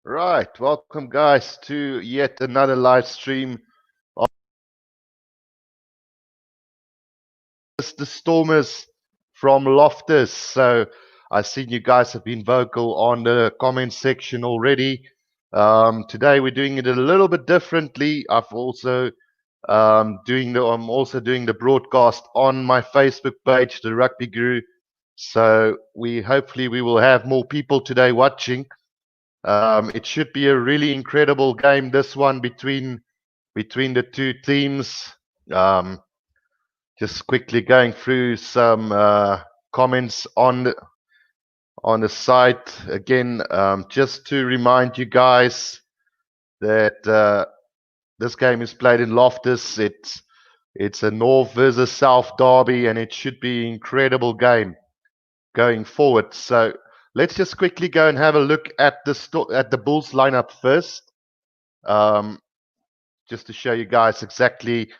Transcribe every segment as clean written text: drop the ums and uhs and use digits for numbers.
Right, welcome guys to yet another live stream of the Stormers from Loftus. So I've seen you guys have been vocal on the comment section already. Today we're doing it a little bit differently. I'm also doing the broadcast on my Facebook page, the Rugby Guru. So we will have more people today watching. It should be a really incredible game, this one between the two teams. Um, just quickly going through some comments on the site again, just to remind you guys that this game is played in Loftus. It's a North versus South Derby, and it should be an incredible game going forward. So let's just quickly go and have a look at the Bulls lineup first. Um, just to show you guys exactly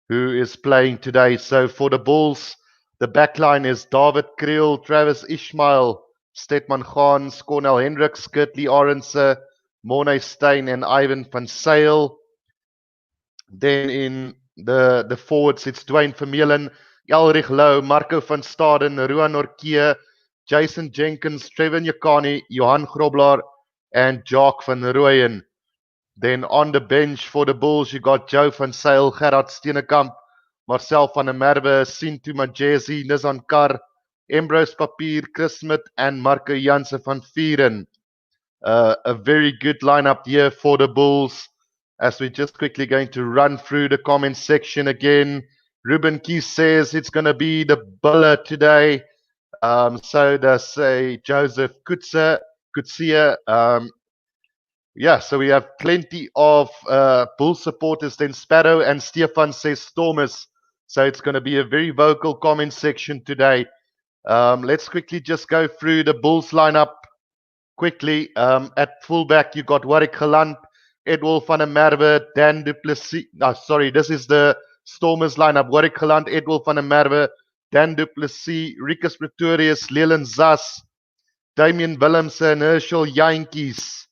who is playing today. So for the Bulls, the backline is David Kriel, Travis Ishmael, Stetman Gans, Cornel Hendricks, Kurtley Arendse, Morne Steyn, and Ivan van Sail. Then in the forwards, it's Dwayne Vermeulen, Elrich Lowe, Marco van Staden, Ruan Orkie, Jason Jenkins, Trevor Nyakani, Johan Grobler, and Jacques van Rooyen. Then on the bench for the Bulls, you got Joe van Sail, Gerard Steenekamp, Marcel van der Merwe, Sintu Majesi, Nizan Kar, Ambrose Papier, Chris Smith, and Marco Jansen van Vieren. A very good lineup here for the Bulls. As we're just quickly going to run through the comments section again. Ruben Keys says it's going to be the Buller today. So does Joseph Kutsia. So we have plenty of Bull supporters. Then Sparrow and Stefan says Stormers. So it's going to be a very vocal comment section today. Let's quickly just go through the Bulls lineup quickly. At fullback, you got Warwick Geland, Edwin van der Merwe, Dan du Plessis. This is the Stormers lineup. Warwick Geland, Edwin van der Merwe, Dan du Plessis, Rikus Pretorius, Leland Zas, Damian Willemse, and Herschel Jantjies.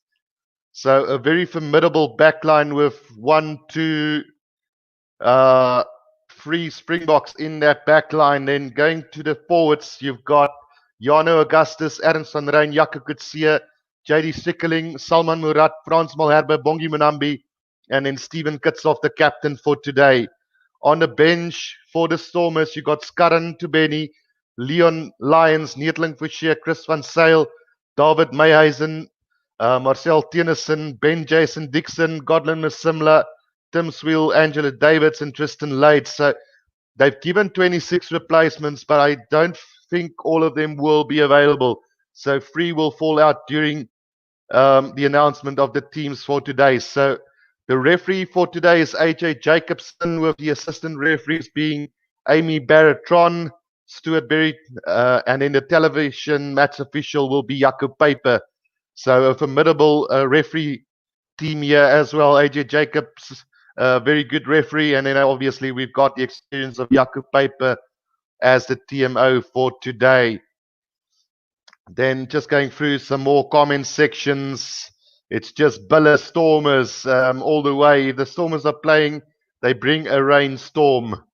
So a very formidable backline with 1, 2, 3 Springboks in that backline. Then going to the forwards, you've got Jano Augustus, Ernst van Rijn, Jaco Kutsie, JD Stikkeling, Salman Murat, Frans Malherbe, Bongi Munambi, and then Stephen Kitsoff, the captain for today. On the bench for the Stormers, you got Skarren Tubeni, Leon Lyons, Neetling Fouché, Chris van Sail, David Mayhuizen, Marcel Tennyson, Ben Jason Dixon, Godlin Masimla, Tim Swiel, Angela Davids, and Tristan Lade. So they've given 26 replacements, but I don't think all of them will be available. So 3 will fall out during the announcement of the teams for today. So the referee for today is AJ Jacobson, with the assistant referees being Amy Barretron, Stuart Berry, and then the television match official will be Jaco Paper. So a formidable referee team here as well. AJ Jacobs, very good referee. And then obviously we've got the experience of Jaco Paper as the TMO for today. Then just going through some more comment sections. It's just Buller Stormers all the way. The Stormers are playing. They bring a rainstorm,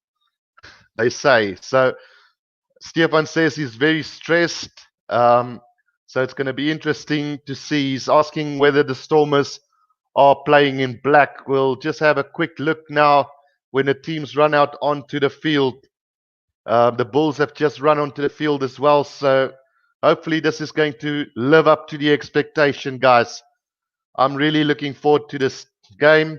they say. So Stefan says he's very stressed. So it's going to be interesting to see. He's asking whether the Stormers are playing in black. We'll just have a quick look now when the teams run out onto the field. The Bulls have just run onto the field as well. So hopefully this is going to live up to the expectation, guys. I'm really looking forward to this game.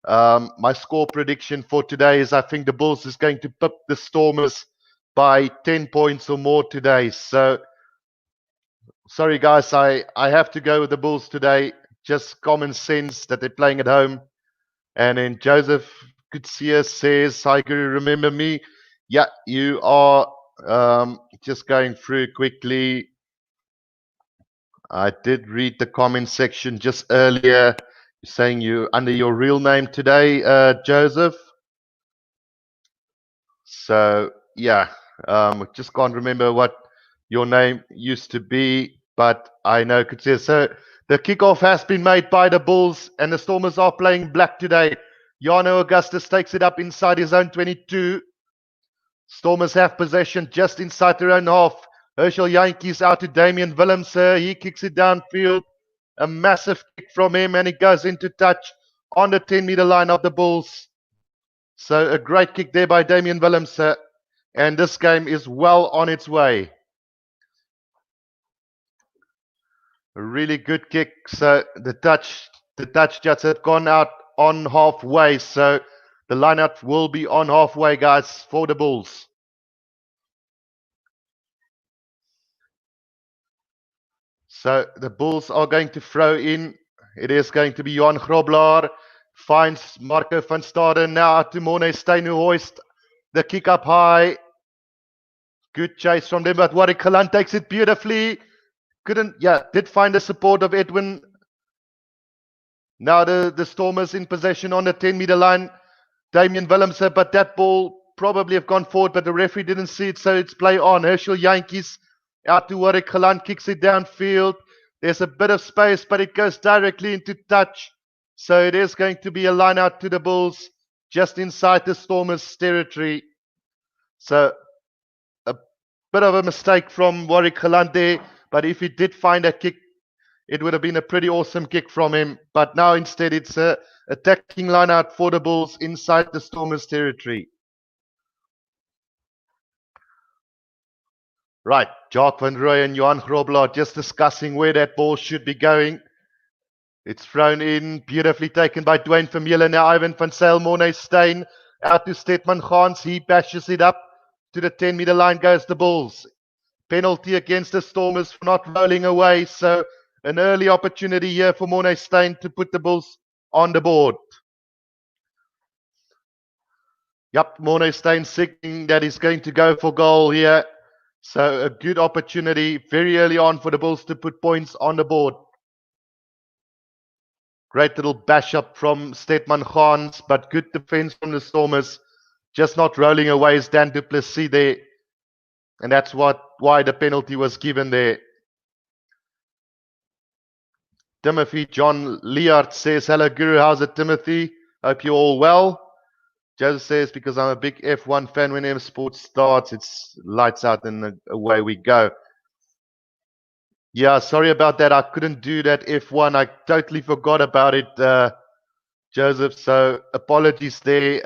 My score prediction for today is I think the Bulls is going to pip the Stormers by 10 points or more today. So sorry, guys, I have to go with the Bulls today. Just common sense that they're playing at home. And then Joseph Kutsia says, hi, Guru, remember me? Yeah, you are. Just going through quickly. I did read the comment section just earlier saying you under your real name today, Joseph. So, yeah, just can't remember what your name used to be, but I know Kutsia. So The kickoff has been made by the Bulls, and the Stormers are playing black today. Jano Augustus takes it up inside his own 22. Stormers have possession just inside their own half. Herschel Jantjies out to Damian Willemse. He kicks it downfield. A massive kick from him, and it goes into touch on the 10-meter line of the Bulls. So a great kick there by Damian Willemse, and this game is well on its way. A really good kick. So the touch just had gone out on halfway. So the lineup will be on halfway, guys, for the Bulls. So the Bulls are going to throw in. It is going to be Johan Grobler. Finds Marco van Staden now out to Morne Steyn, who hoist the kick up high. Good chase from them, but Warwick Galan takes it beautifully. Did find the support of Edwin. Now the Stormers in possession on the 10-meter line. Damian Willemse, but that ball probably have gone forward, but the referee didn't see it, so it's play on. Herschel Jantjies out to Warwick Galan, kicks it downfield. There's a bit of space, but it goes directly into touch. So it is going to be a line out to the Bulls just inside the Stormers' territory. So a bit of a mistake from Warwick Galan there, but if he did find a kick, it would have been a pretty awesome kick from him. But now instead it's a attacking line out for the Bulls inside the Stormers' territory. Right, Jacques van Rooyen and Johan Grobler just discussing where that ball should be going. It's thrown in, beautifully taken by Dwayne Vermeulen. Now Ivan van Zyl, Morne Steyn, out to Stedman Gans. He bashes it up to the 10-meter line, goes the Bulls. Penalty against the Stormers for not rolling away. So an early opportunity here for Morne Steyn to put the Bulls on the board. Yep, Morne Steyn signaling that he's going to go for goal here. So a good opportunity very early on for the Bulls to put points on the board. Great little bash up from Stedman Gans, but good defense from the Stormers. Just not rolling away is Dan du Plessis there. And that's why the penalty was given there. Timothy John Leard says, hello Guru, how's it Timothy? Hope you're all well. Joseph says, because I'm a big F1 fan, whenever sports starts, it's lights out and away we go. Yeah, sorry about that. I couldn't do that F1. I totally forgot about it, Joseph. So apologies there.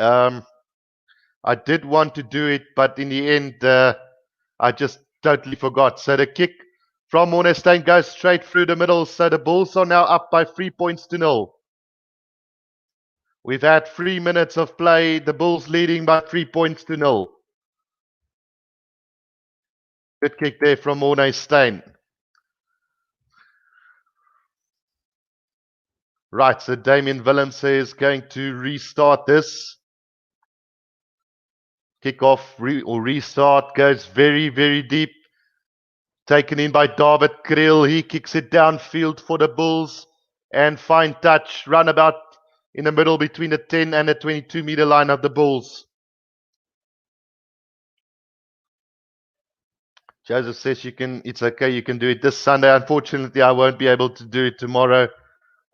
I did want to do it, but in the end, I just totally forgot. So the kick from Morne Steyn goes straight through the middle. So the Bulls are now up by 3-0. We've had 3 minutes of play. The Bulls leading by 3-0. Good kick there from Morne Steyn. Right, so Damian Willemse is going to restart this. Kickoff or restart goes very, very deep. Taken in by David Kriel. He kicks it downfield for the Bulls. And fine touch, runabout in the middle between the 10 and the 22-meter line of the Bulls. Joseph says it's okay, you can do it this Sunday. Unfortunately, I won't be able to do it tomorrow.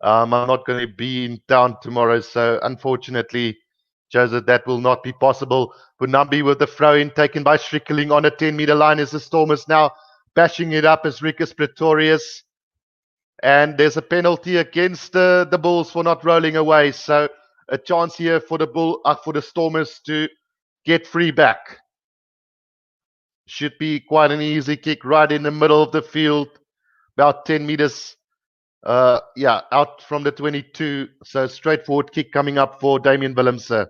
I'm not going to be in town tomorrow, so unfortunately, Joseph, that will not be possible. Bunambi with the throw-in taken by Strickeling on the 10-meter line as the Stormers now bashing it up as Ricus Pretorius. And there's a penalty against the Bulls for not rolling away. So a chance here for the Stormers to get free back. Should be quite an easy kick right in the middle of the field, about 10 meters. Out from the 22. So straightforward kick coming up for Damian Willemse.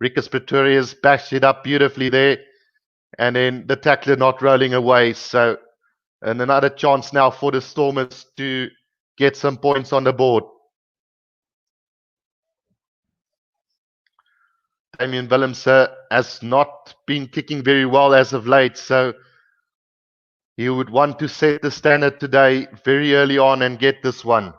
Ricus Pretorius bashed it up beautifully there. And then the tackler not rolling away. So, and another chance now for the Stormers to get some points on the board. Damian Willemse has not been kicking very well as of late. So he would want to set the standard today very early on and get this one.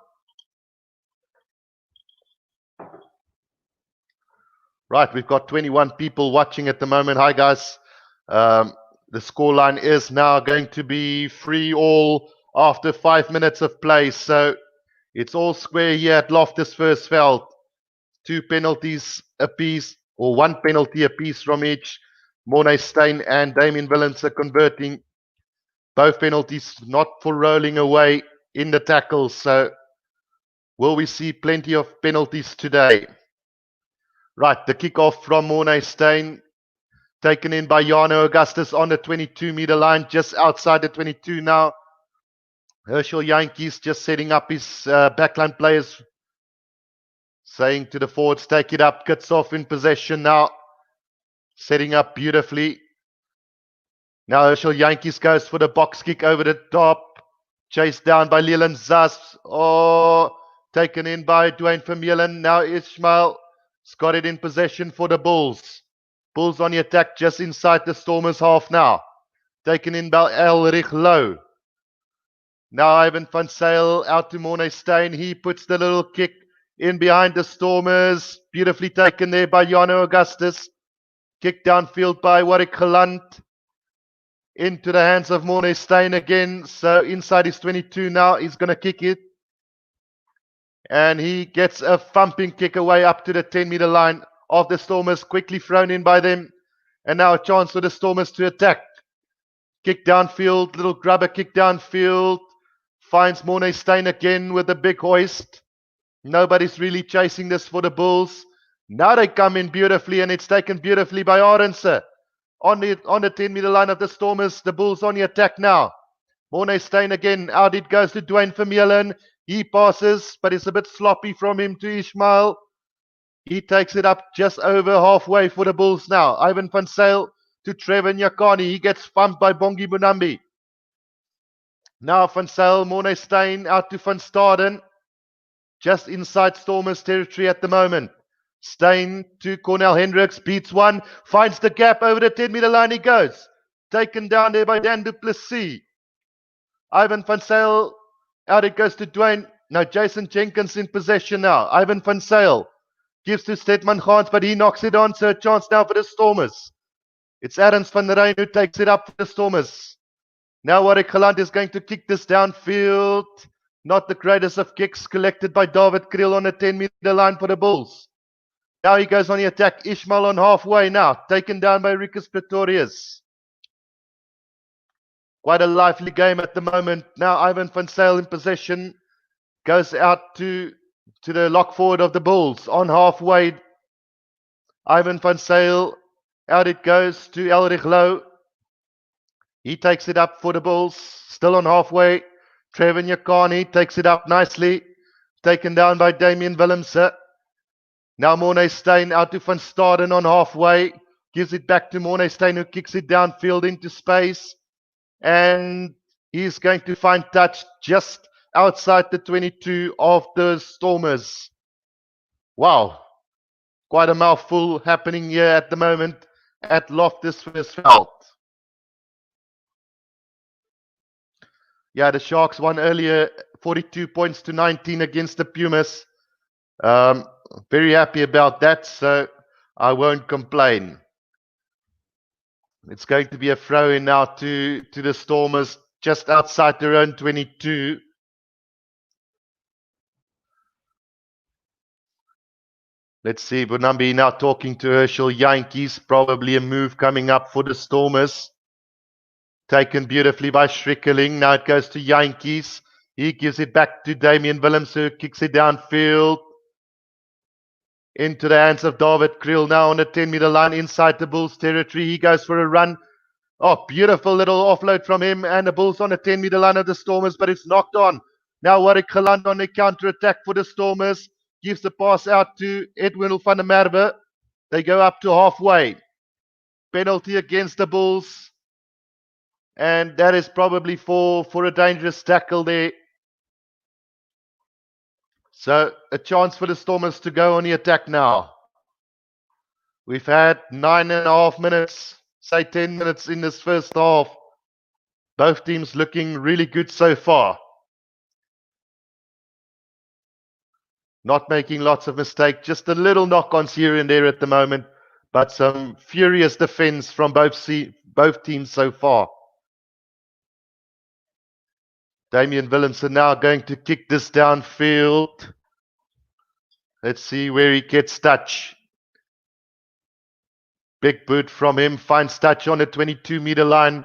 Right, we've got 21 people watching at the moment. Hi, guys. The scoreline is now going to be 3-3 after 5 minutes of play. So it's all square here at Loftus Versfeld. 2 penalties apiece, or 1 penalty apiece from each. Morné Steyn and Damien Willems are converting. Both penalties not for rolling away in the tackles. So will we see plenty of penalties today? Right, the kickoff from Morné Steyn, taken in by Jano Augustus on the 22-meter line, just outside the 22 now. Herschel Jantjies just setting up his backline players, saying to the forwards, take it up. Kitshoff in possession now, setting up beautifully. Now Herschel Jantjies goes for the box kick over the top, chased down by Leland Zas. Oh, taken in by Dwayne Vermeulen. Now Ismail's got it in possession for the Bulls. Bulls on the attack just inside the Stormers half now. Taken in by Elrich Low. Now Ivan van Zyl out to Morné Steyn. He puts the little kick in behind the Stormers. Beautifully taken there by Jano Augustus. Kick downfield by Warwick Geland. Into the hands of Morné Steyn again. So inside his 22 now. He's going to kick it. And he gets a thumping kick away up to the 10-meter line of the Stormers. Quickly thrown in by them. And now a chance for the Stormers to attack. Kick downfield. Little grubber kick downfield. Finds Morné Steyn again with a big hoist. Nobody's really chasing this for the Bulls. Now they come in beautifully, and it's taken beautifully by Arendse. On the 10-meter line of the Stormers, the Bulls on the attack now. Morné Steyn again. Out it goes to Dwayne Vermeulen. He passes, but it's a bit sloppy from him to Ismail. He takes it up just over halfway for the Bulls now. Ivan van Zyl to Trevor Nyakani. He gets thumped by Bongi Mbonambi. Now Van Zyl, Morné Steyn out to Van Staden. Just inside Stormers territory at the moment. Steyn to Cornel Hendricks, beats one, finds the gap over the 10-meter line. He goes. Taken down there by Dan du Plessis. Ivan van Zyl, out it goes to Dwayne. Now Jason Jenkins in possession now. Ivan van Zyl gives to Stedman Gans, but he knocks it on. So a chance now for the Stormers. It's Adams van der Rijn who takes it up for the Stormers. Now Warwick Geland is going to kick this downfield. Not the greatest of kicks, collected by David Kriel on the 10-meter line for the Bulls. Now he goes on the attack. Ismail on halfway now. Taken down by Rikus Pretorius. Quite a lively game at the moment. Now Ivan van Zyl in possession. Goes out to the lock forward of the Bulls. On halfway. Ivan van Zyl. Out it goes to Elrich Low. He takes it up for the Bulls. Still on halfway. Trevor Nyakani takes it up nicely. Taken down by Damien Willems. Now Morné Steyn out to Van Staden on halfway. Gives it back to Morné Steyn, who kicks it downfield into space. And he's going to find touch just outside the 22 of the Stormers. Wow. Quite a mouthful happening here at the moment at Loftus Versfeld. Yeah, the Sharks won earlier 42 points to 19 against the Pumas. Very happy about that, so I won't complain. It's going to be a throw-in now to the Stormers just outside their own 22. Let's see, Mbonambi now talking to Herschel Jantjies. Probably a move coming up for the Stormers. Taken beautifully by Schrikkeling. Now it goes to Jantjies. He gives it back to Damien Willems, who kicks it downfield. Into the hands of David Kriel now on the 10-meter line inside the Bulls territory. He goes for a run. Oh, beautiful little offload from him. And the Bulls on the 10-meter line of the Stormers, but it's knocked on. Now Warwick Geland on the counter-attack for the Stormers. Gives the pass out to Edwin van der Merwe. They go up to halfway. Penalty against the Bulls. And that is probably for a dangerous tackle there. So a chance for the Stormers to go on the attack now. We've had 9.5 minutes, say 10 minutes in this first half. Both teams looking really good so far. Not making lots of mistakes, just a little knock-ons here and there at the moment, but some furious defense from both teams so far. Damian Willemse now going to kick this downfield. Let's see where he gets touch. Big boot from him, finds touch on the 22-meter line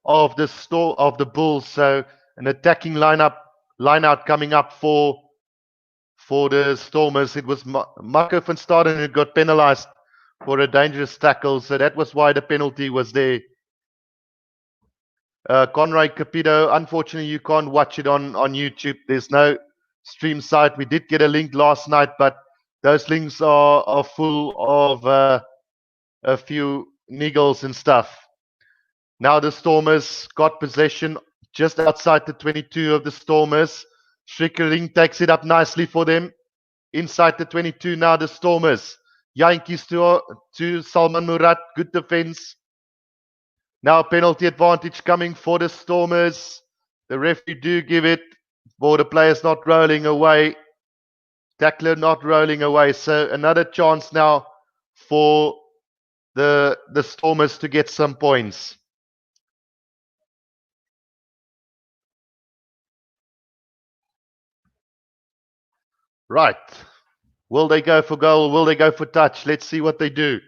of the Bulls. So an attacking line out coming up for the Stormers. It was Marco van Staden who got penalized for a dangerous tackle. So that was why the penalty was there. Conrad Capito, unfortunately you can't watch it on YouTube. There's no stream site. We did get a link last night, but those links are full of a few niggles and stuff. Now the Stormers got possession just outside the 22 of the Stormers. Schrikkering takes it up nicely for them. Inside the 22 now the Stormers. Yankees to Salman Murat. Good defense. Now penalty advantage coming for the Stormers. The referee do give it for the players not rolling away. Tackler not rolling away. So another chance now for the Stormers to get some points. Right. Will they go for goal? Will they go for touch? Let's see what they do.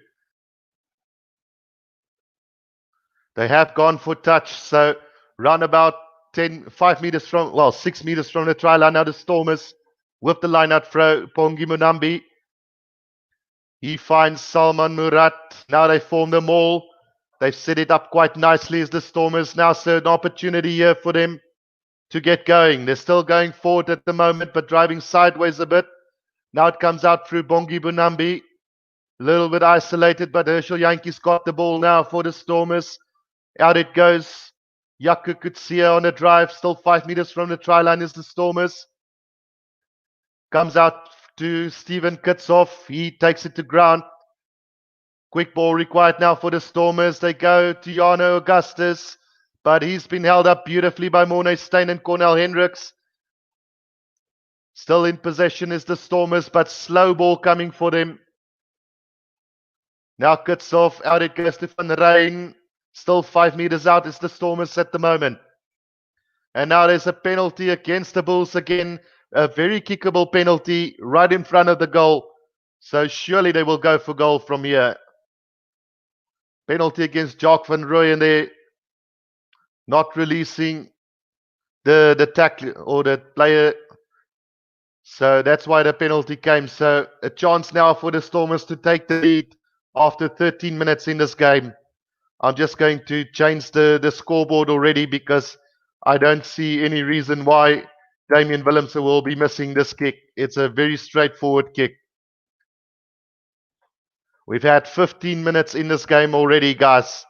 They have gone for touch. So round about 5 meters from, 6 meters from the try line. Now the Stormers with the line out throw. Pongi Munambi. He finds Salman Murat. Now they form them all. They've set it up quite nicely as the Stormers now. So an opportunity here for them to get going. They're still going forward at the moment, but driving sideways a bit. Now it comes out through Bongi Bunambi. A little bit isolated, but Herschel Yankees got the ball now for the Stormers. Out it goes. Yaku Kutsia on a drive. Still 5 meters from the try line is the Stormers. Comes out to Steven Kitshoff. He takes it to ground. Quick ball required now for the Stormers. They go to Jano Augustus, but he's been held up beautifully by Morne Steyn and Cornel Hendricks. Still in possession is the Stormers, but slow ball coming for them. Now Kitshoff, out it goes to Van Rijn. Still 5 meters out is the Stormers at the moment. And now there's a penalty against the Bulls again. A very kickable penalty right in front of the goal. So surely they will go for goal from here. Penalty against Jacques van Rooyen there. Not releasing the tackle or the player. So that's why the penalty came. So a chance now for the Stormers to take the lead after 13 minutes in this game. I'm just going to change the scoreboard already because I don't see any reason why Damian Willemse will be missing this kick. It's a very straightforward kick. We've had 15 minutes in this game already, guys.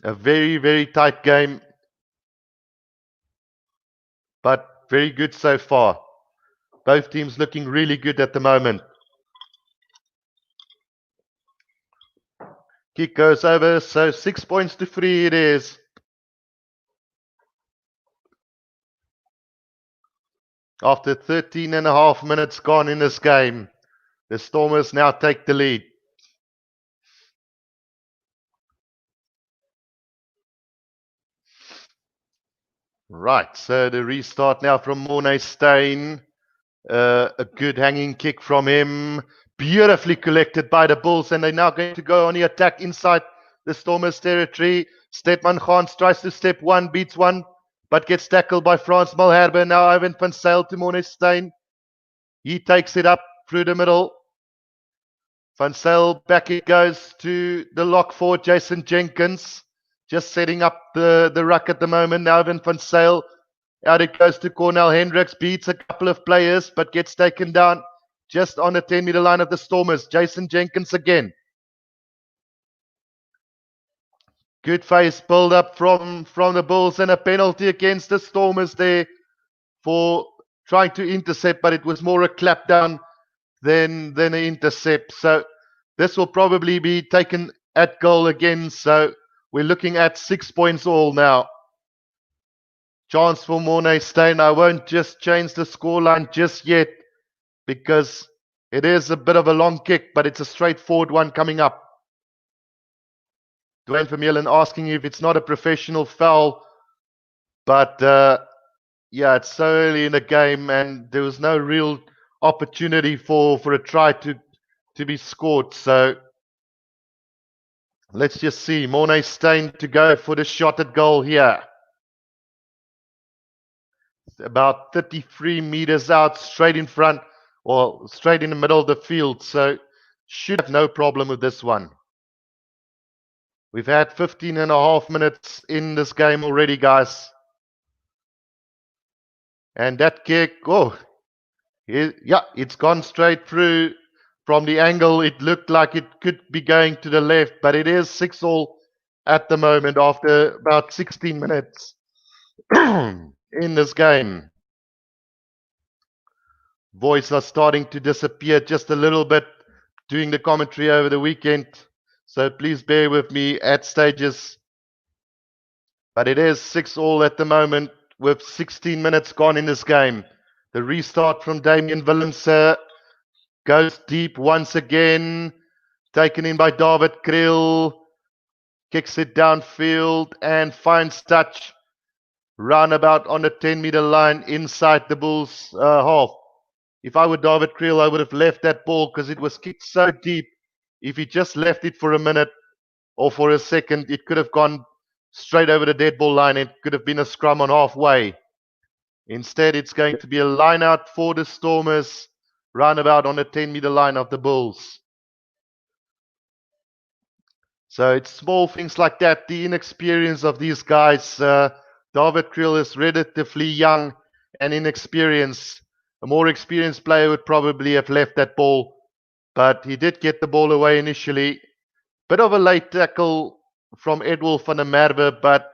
A very, very tight game. But very good so far. Both teams looking really good at the moment. Kick goes over, so 6 points to 3 it is. After 13 and a half minutes gone in this game, the Stormers now take the lead. Right, so the restart now from Morne Steyn. A good hanging kick from him. Beautifully collected by the Bulls, and they're now going to go on the attack inside the Stormers territory. Stepman Gans tries to step one, beats one, but gets tackled by Frans Malherbe. Now Ivan van Zyl to Morne Steyn. He takes it up through the middle. Van Zyl, back it goes to the lock forward, Jason Jenkins. Just setting up the ruck at the moment. Now Ivan van Zyl. Out it goes to Cornel Hendricks. Beats a couple of players, but gets taken down just on the 10-meter line of the Stormers. Jason Jenkins again. Good face build up from the Bulls, and a penalty against the Stormers there for trying to intercept, but it was more a clap down than an intercept. So this will probably be taken at goal again. So we're looking at 6 points all now. Chance for Morne Steyn. I won't just change the scoreline just yet because it is a bit of a long kick, but it's a straightforward one coming up. Dwayne Vermeulen asking if it's not a professional foul, but Yeah, it's so early in the game, and there was no real opportunity for a try to be scored. So let's just see. Mornay Steyn to go for the shot at goal here. About 33 meters out, straight in front, or straight in the middle of the field. So should have no problem with this one. We've had 15 and a half minutes in this game already, guys. And that kick, it's gone straight through. From the angle, it looked like it could be going to the left, but it is 6-all at the moment after about 16 minutes in this game. Voice are starting to disappear just a little bit doing the commentary over the weekend. So please bear with me at stages. But it is 6-all at the moment with 16 minutes gone in this game. The restart from Damian Willemse goes deep once again. Taken in by David Kriel. Kicks it downfield and finds touch. Roundabout on the 10-meter line inside the Bulls half. If I were David Kriel, I would have left that ball because it was kicked so deep. If he just left it for a minute or for a second, it could have gone straight over the dead ball line. It could have been a scrum on halfway. Instead, it's going to be a line out for the Stormers, roundabout on the 10-meter line of the Bulls. So it's small things like that, the inexperience of these guys. David Kriel is relatively young and inexperienced. A more experienced player would probably have left that ball, but he did get the ball away initially. Bit of a late tackle from Edwulf van der Merwe, but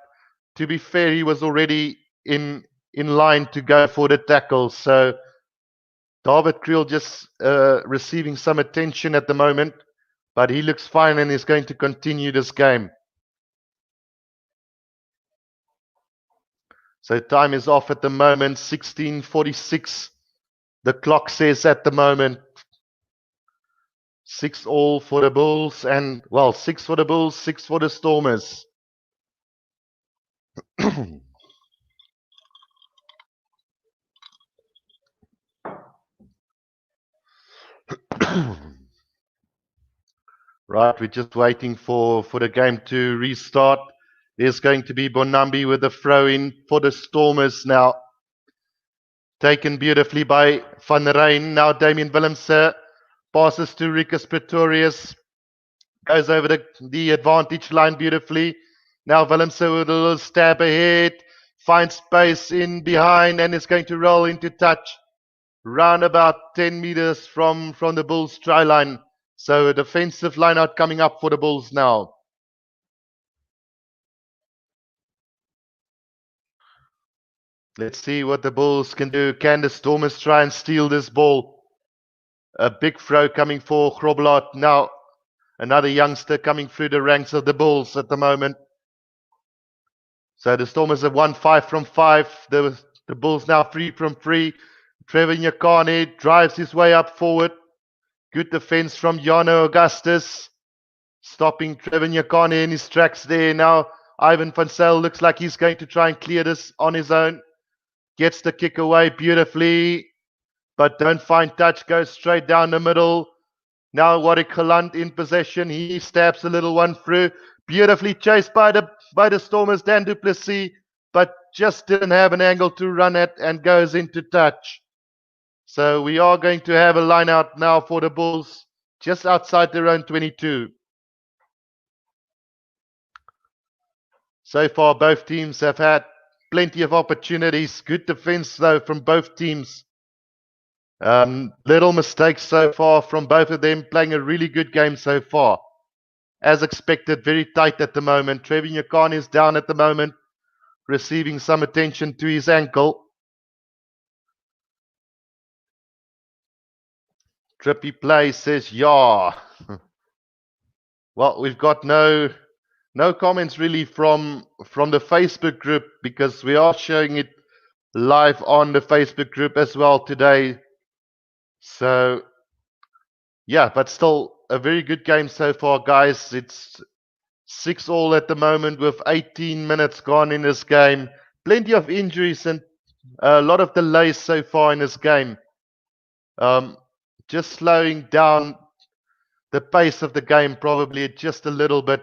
to be fair, he was already in line to go for the tackle. So David Kriel just receiving some attention at the moment, but he looks fine and is going to continue this game. So time is off at the moment, 16:46. The clock says at the moment 6-all for the Bulls, and 6 for the Bulls, 6 for the Stormers. Right, we're just waiting for the game to restart. There's going to be Bonambi with the throw in for the Stormers now. Taken beautifully by Van Ryn. Now Damian Willemse passes to Rikus Pretorius. Goes over the advantage line beautifully. Now Willemse with a little stab ahead. Finds space in behind and is going to roll into touch. Round about 10 meters from the Bulls try line. So a defensive line out coming up for the Bulls now. Let's see what the Bulls can do. Can the Stormers try and steal this ball? A big throw coming for Groblaat. Now another youngster coming through the ranks of the Bulls at the moment. So the Stormers have won 5 from 5. The Bulls now 3 from 3. Trevor Nyakane drives his way up forward. Good defense from Jano Augustus. Stopping Trevor Nyakane in his tracks there. Now Ivan van Zyl looks like he's going to try and clear this on his own. Gets the kick away beautifully, but don't find touch. Goes straight down the middle. Now Warwick Gelant in possession. He stabs a little one through. Beautifully chased by the Stormers, Dan du Plessis, but just didn't have an angle to run at and goes into touch. So we are going to have a line out now for the Bulls, just outside their own 22. So far, both teams have had plenty of opportunities. Good defense, though, from both teams. Little mistakes so far from both of them, playing a really good game so far. As expected, very tight at the moment. Trevor Nyakane is down at the moment, receiving some attention to his ankle. Trippy Play says, yeah. Well, we've got no comments really from the Facebook group, because we are showing it live on the Facebook group as well today. So, yeah, but still a very good game so far, guys. It's 6-all at the moment with 18 minutes gone in this game. Plenty of injuries and A lot of delays so far in this game. Um, just slowing down the pace of the game probably just a little bit.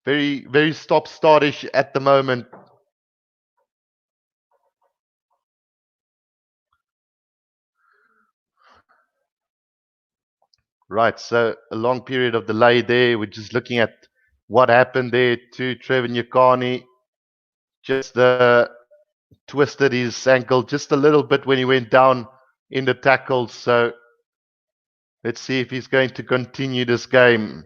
Very, very stop-startish at the moment. Right, so a long period of delay there. We're just looking at what happened there to Trevor Nyakani. Just twisted his ankle just a little bit when he went down in the tackles. So let's see if he's going to continue this game.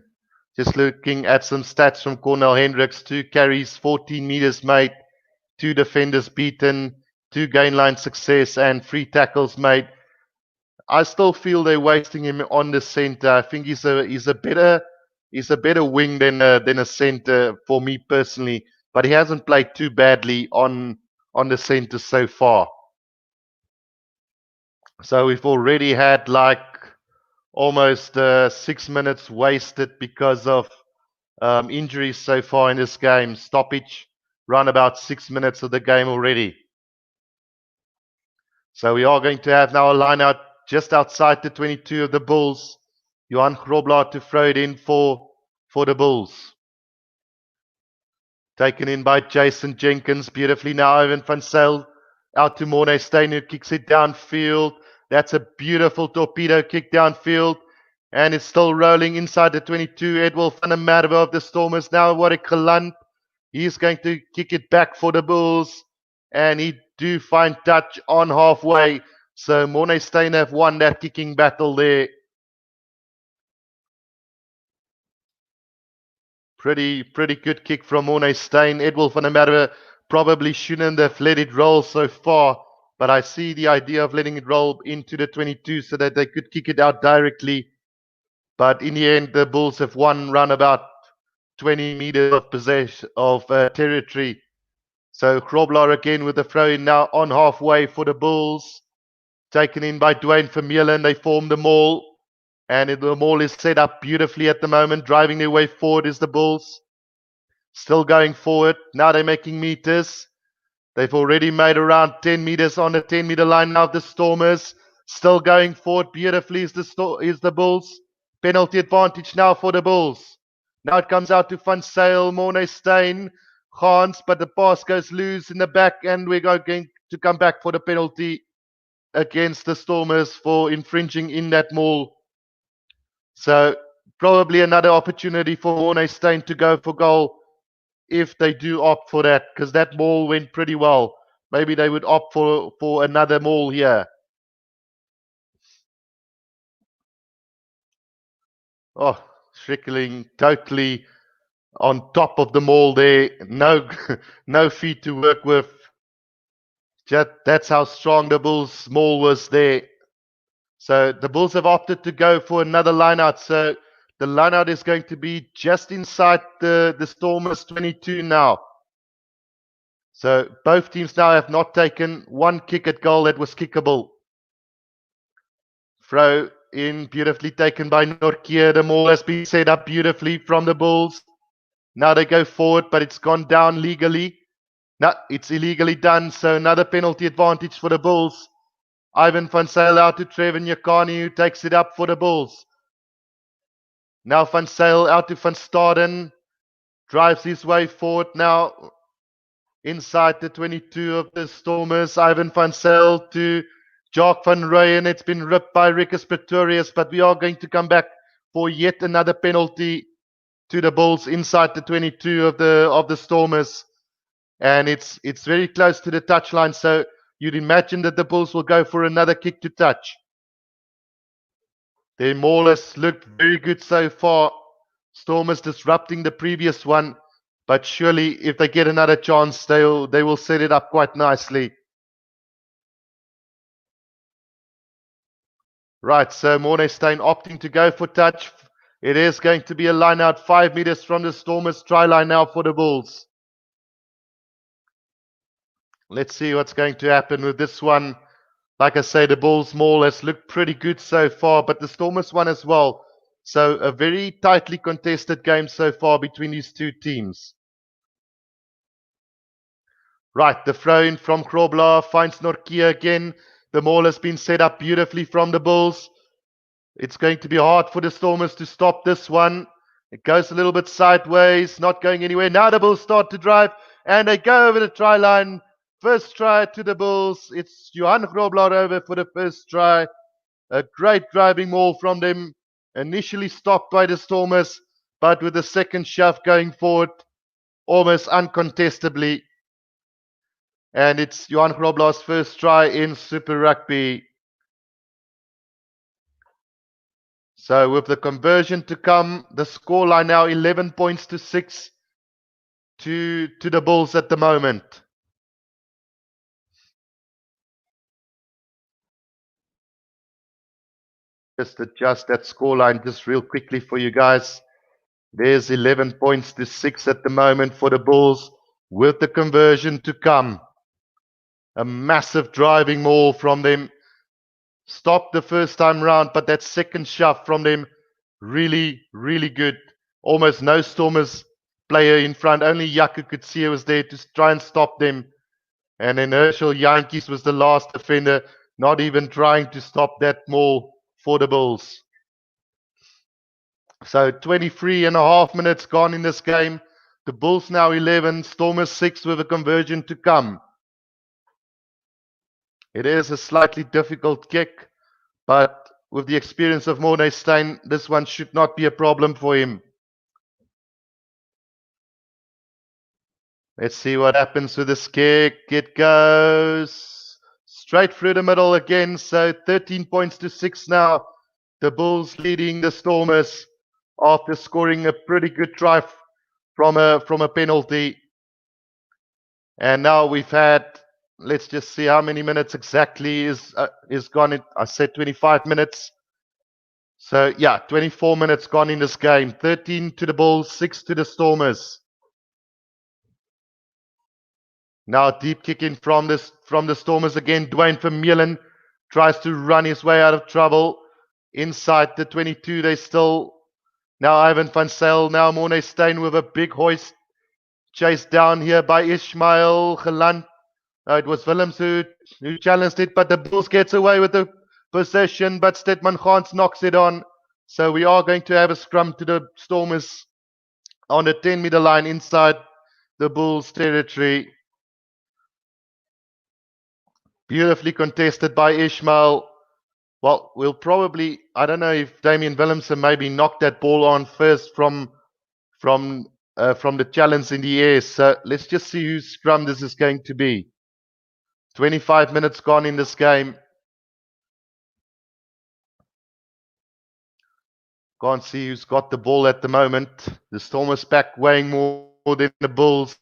Just looking at some stats from Cornell Hendricks: 2 carries, 14 meters made, 2 defenders beaten, 2 gain line success, and 3 tackles made. I still feel they're wasting him on the center. I think he's a better wing than a center for me personally. But he hasn't played too badly on the center so far. So we've already had like almost 6 minutes wasted because of injuries so far in this game. Stoppage, run about 6 minutes of the game already. So we are going to have now a line out just outside the 22 of the Bulls. Johan Grobler to throw it in for the Bulls. Taken in by Jason Jenkins. Beautifully now, Ivan van Zyl out to Morne Steyn, who kicks it downfield. That's a beautiful torpedo kick downfield. And it's still rolling inside the 22. Edwil van der Merwe of the Stormers. Now Warwick Geland. He's going to kick it back for the Bulls. And he do find touch on halfway. So Morne Steyn have won that kicking battle there. Pretty good kick from Morne Steyn. Edwil van der Merwe probably shouldn't have let it roll so far. But I see the idea of letting it roll into the 22 so that they could kick it out directly. But in the end, the Bulls have won round about 20 meters of possession of territory. So Grobler again with the throw in now on halfway for the Bulls. Taken in by Dwayne Vermeulen. They form the maul. And the maul is set up beautifully at the moment. Driving their way forward is the Bulls. Still going forward. Now they're making meters. They've already made around 10 meters on the 10-meter line now. The Stormers still going forward beautifully is the Bulls. Penalty advantage now for the Bulls. Now it comes out to Van Zyl, Morne Steyn, Gans, but the pass goes loose in the back, and we're going to come back for the penalty against the Stormers for infringing in that maul. So probably another opportunity for Morne Steyn to go for goal if they do opt for that, because that maul went pretty well. Maybe they would opt for another maul here. Oh, Schrickling totally on top of the maul there. No, no feet to work with. Just, that's how strong the Bulls' maul was there. So the Bulls have opted to go for another lineout. So the lineout is going to be just inside the Stormers 22 now. So both teams now have not taken one kick at goal that was kickable. Throw in beautifully taken by Nortje. The maul has been set up beautifully from the Bulls. Now they go forward, but it's gone down legally. No, it's illegally done. So another penalty advantage for the Bulls. Ivan van Zyl out to Trevor Nyakani, who takes it up for the Bulls. Now van Zyl out to Van Staden. Drives his way forward now inside the 22 of the Stormers. Ivan van Zyl to Jacques van Rooyen. It's been ripped by Rikus Pretorius, but we are going to come back for yet another penalty to the Bulls inside the 22 of the Stormers. And it's very close to the touchline, so you'd imagine that the Bulls will go for another kick to touch. Their maul has looked very good so far. Stormers disrupting the previous one, but surely if they get another chance, they will set it up quite nicely. Right, so Morne Steyn opting to go for touch. It is going to be a line out 5 meters from the Stormers try line now for the Bulls. Let's see what's going to happen with this one. Like I say, the Bulls' maul has looked pretty good so far, but the Stormers one as well. So a very tightly contested game so far between these two teams. Right, the throw in from Grobler finds Norkia again. The maul has been set up beautifully from the Bulls. It's going to be hard for the Stormers to stop this one. It goes a little bit sideways, not going anywhere. Now the Bulls start to drive, and they go over the try line. First try to the Bulls. It's Johan Grobler over for the first try. A great driving maul from them. Initially stopped by the Stormers, but with the second shove going forward, almost uncontestably. And it's Johan Grobler's first try in Super Rugby. So with the conversion to come, the scoreline now 11 points to 6 to the Bulls at the moment. Just adjust that scoreline just real quickly for you guys. There's 11 points to 6 at the moment for the Bulls with the conversion to come. A massive driving maul from them. Stopped the first time round, but that second shove from them, really, really good. Almost no Stormers player in front. Only Jaco could see was there to try and stop them. And then Herschel Jantjies was the last defender, not even trying to stop that maul for the Bulls. So 23 and a half minutes gone in this game. The Bulls now 11, Stormers 6 with a conversion to come. It is a slightly difficult kick, but with the experience of Morné Steyn, this one should not be a problem for him. Let's see what happens with this kick. It goes straight through the middle again. So 13 points to 6 now. The Bulls leading the Stormers after scoring a pretty good try from a penalty. And now we've had, let's just see how many minutes exactly is gone. I said 25 minutes. So yeah, 24 minutes gone in this game. 13 to the Bulls, 6 to the Stormers. Now deep kick in from the Stormers again. Dwayne Vermeulen tries to run his way out of trouble. Inside the 22, they still... Now Ivan van Zyl, now Morné Steyn with a big hoist. Chased down here by Ismail Geland. It was Willems who challenged it, but the Bulls gets away with the possession, but Stedman Gans knocks it on. So we are going to have a scrum to the Stormers on the 10-meter line inside the Bulls territory. Beautifully contested by Ismail. Well, we'll probably, I don't know if Damian Willemse maybe knocked that ball on first from the challenge in the air. So let's just see whose scrum this is going to be. 25 minutes gone in this game. Can't see who's got the ball at the moment. The Stormers back weighing more than the Bulls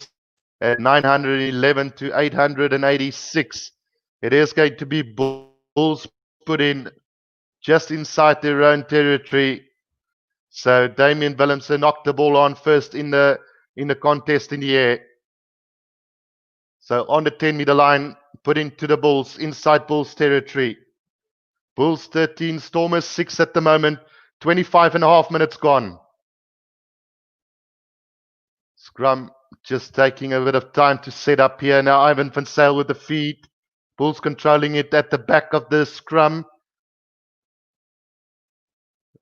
at 911 to 886. It is going to be Bulls put in just inside their own territory. So Damian Willemse knocked the ball on first in the contest in the air. So on the 10-meter line, put into the Bulls, inside Bulls territory. Bulls 13, Stormers 6 at the moment. 25 and a half minutes gone. Scrum just taking a bit of time to set up here. Now Ivan van Zyl with the feed. Bulls controlling it at the back of the scrum.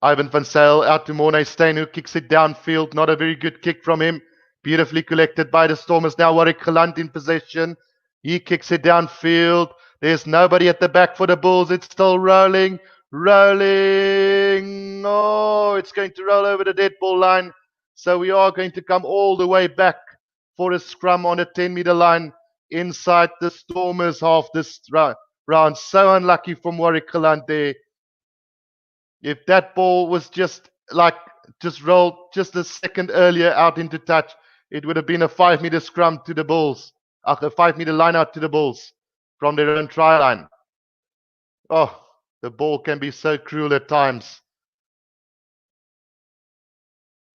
Ivan van Zyl out to Morné Steyn, who kicks it downfield. Not a very good kick from him. Beautifully collected by the Stormers. Now Warwick Geland in possession. He kicks it downfield. There's nobody at the back for the Bulls. It's still rolling. Rolling. Oh, it's going to roll over the dead ball line. So we are going to come all the way back for a scrum on a 10-meter line inside the Stormers half this round. So unlucky from Warwick Geland there. If that ball was just rolled just a second earlier out into touch, it would have been a 5-meter scrum to the Bulls. A 5-meter line out to the Bulls from their own try line. Oh, the ball can be so cruel at times.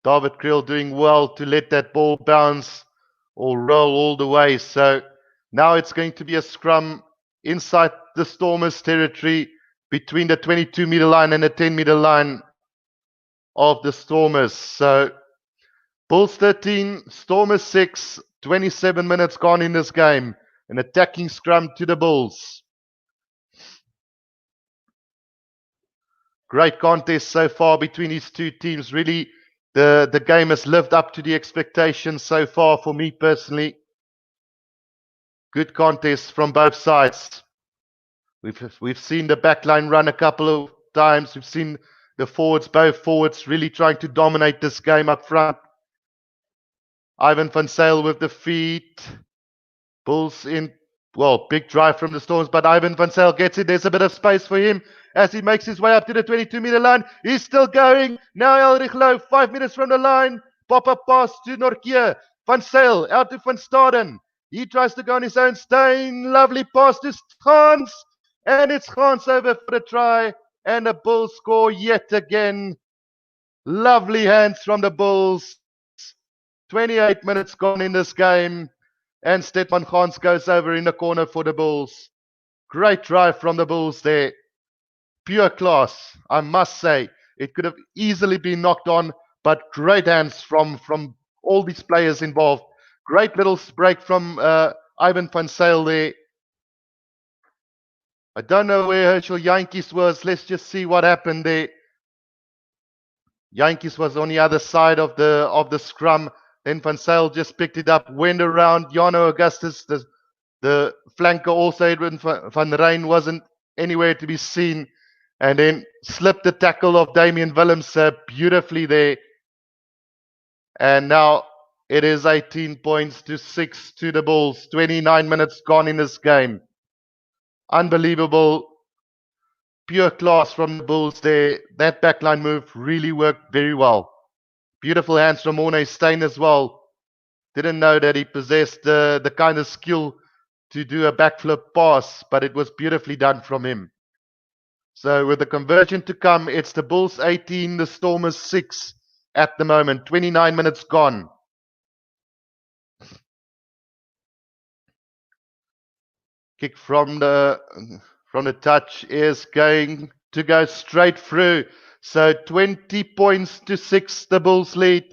David Kriel doing well to let that ball bounce or roll all the way. So now it's going to be a scrum inside the Stormers territory between the 22-meter line and the 10-meter line of the Stormers. So Bulls 13, Stormers 6, 27 minutes gone in this game. An attacking scrum to the Bulls. Great contest so far between these two teams. Really, the game has lived up to the expectations so far for me personally. Good contest from both sides. We've seen the backline run a couple of times. We've seen the forwards, both forwards, really trying to dominate this game up front. Ivan van Zyl with the feet. Bulls in, well, big drive from the Storms, but Ivan van Zyl gets it. There's a bit of space for him as he makes his way up to the 22-meter line. He's still going. Now Elrich Lou, 5 meters from the line. Pop-up pass to Nortje. Van Zyl out to Van Staden. He tries to go on his own. Steyn, lovely pass to Gans. And it's Gans over for the try. And the Bulls score yet again. Lovely hands from the Bulls. 28 minutes gone in this game. And Stefan Gans goes over in the corner for the Bulls. Great drive from the Bulls there. Pure class, I must say. It could have easily been knocked on, but great hands from all these players involved. Great little break from Ivan van Zyl there. I don't know where Herschel Jantjies was. Let's just see what happened there. Jantjies was on the other side of the scrum. Then van Zyl just picked it up, went around. Jano Augustus, the flanker, also Edwin van Rijn, wasn't anywhere to be seen. And then slipped the tackle of Damian Willems beautifully there. And now it is 18 points to 6 to the Bulls. 29 minutes gone in this game. Unbelievable. Pure class from the Bulls there. That backline move really worked very well. Beautiful hands from Morne Steyn as well. Didn't know that he possessed the kind of skill to do a backflip pass, but it was beautifully done from him. So with the conversion to come, it's the Bulls 18, the Stormers 6 at the moment. 29 minutes gone. Kick from the touch is going to go straight through. So 20 points to 6, the Bulls lead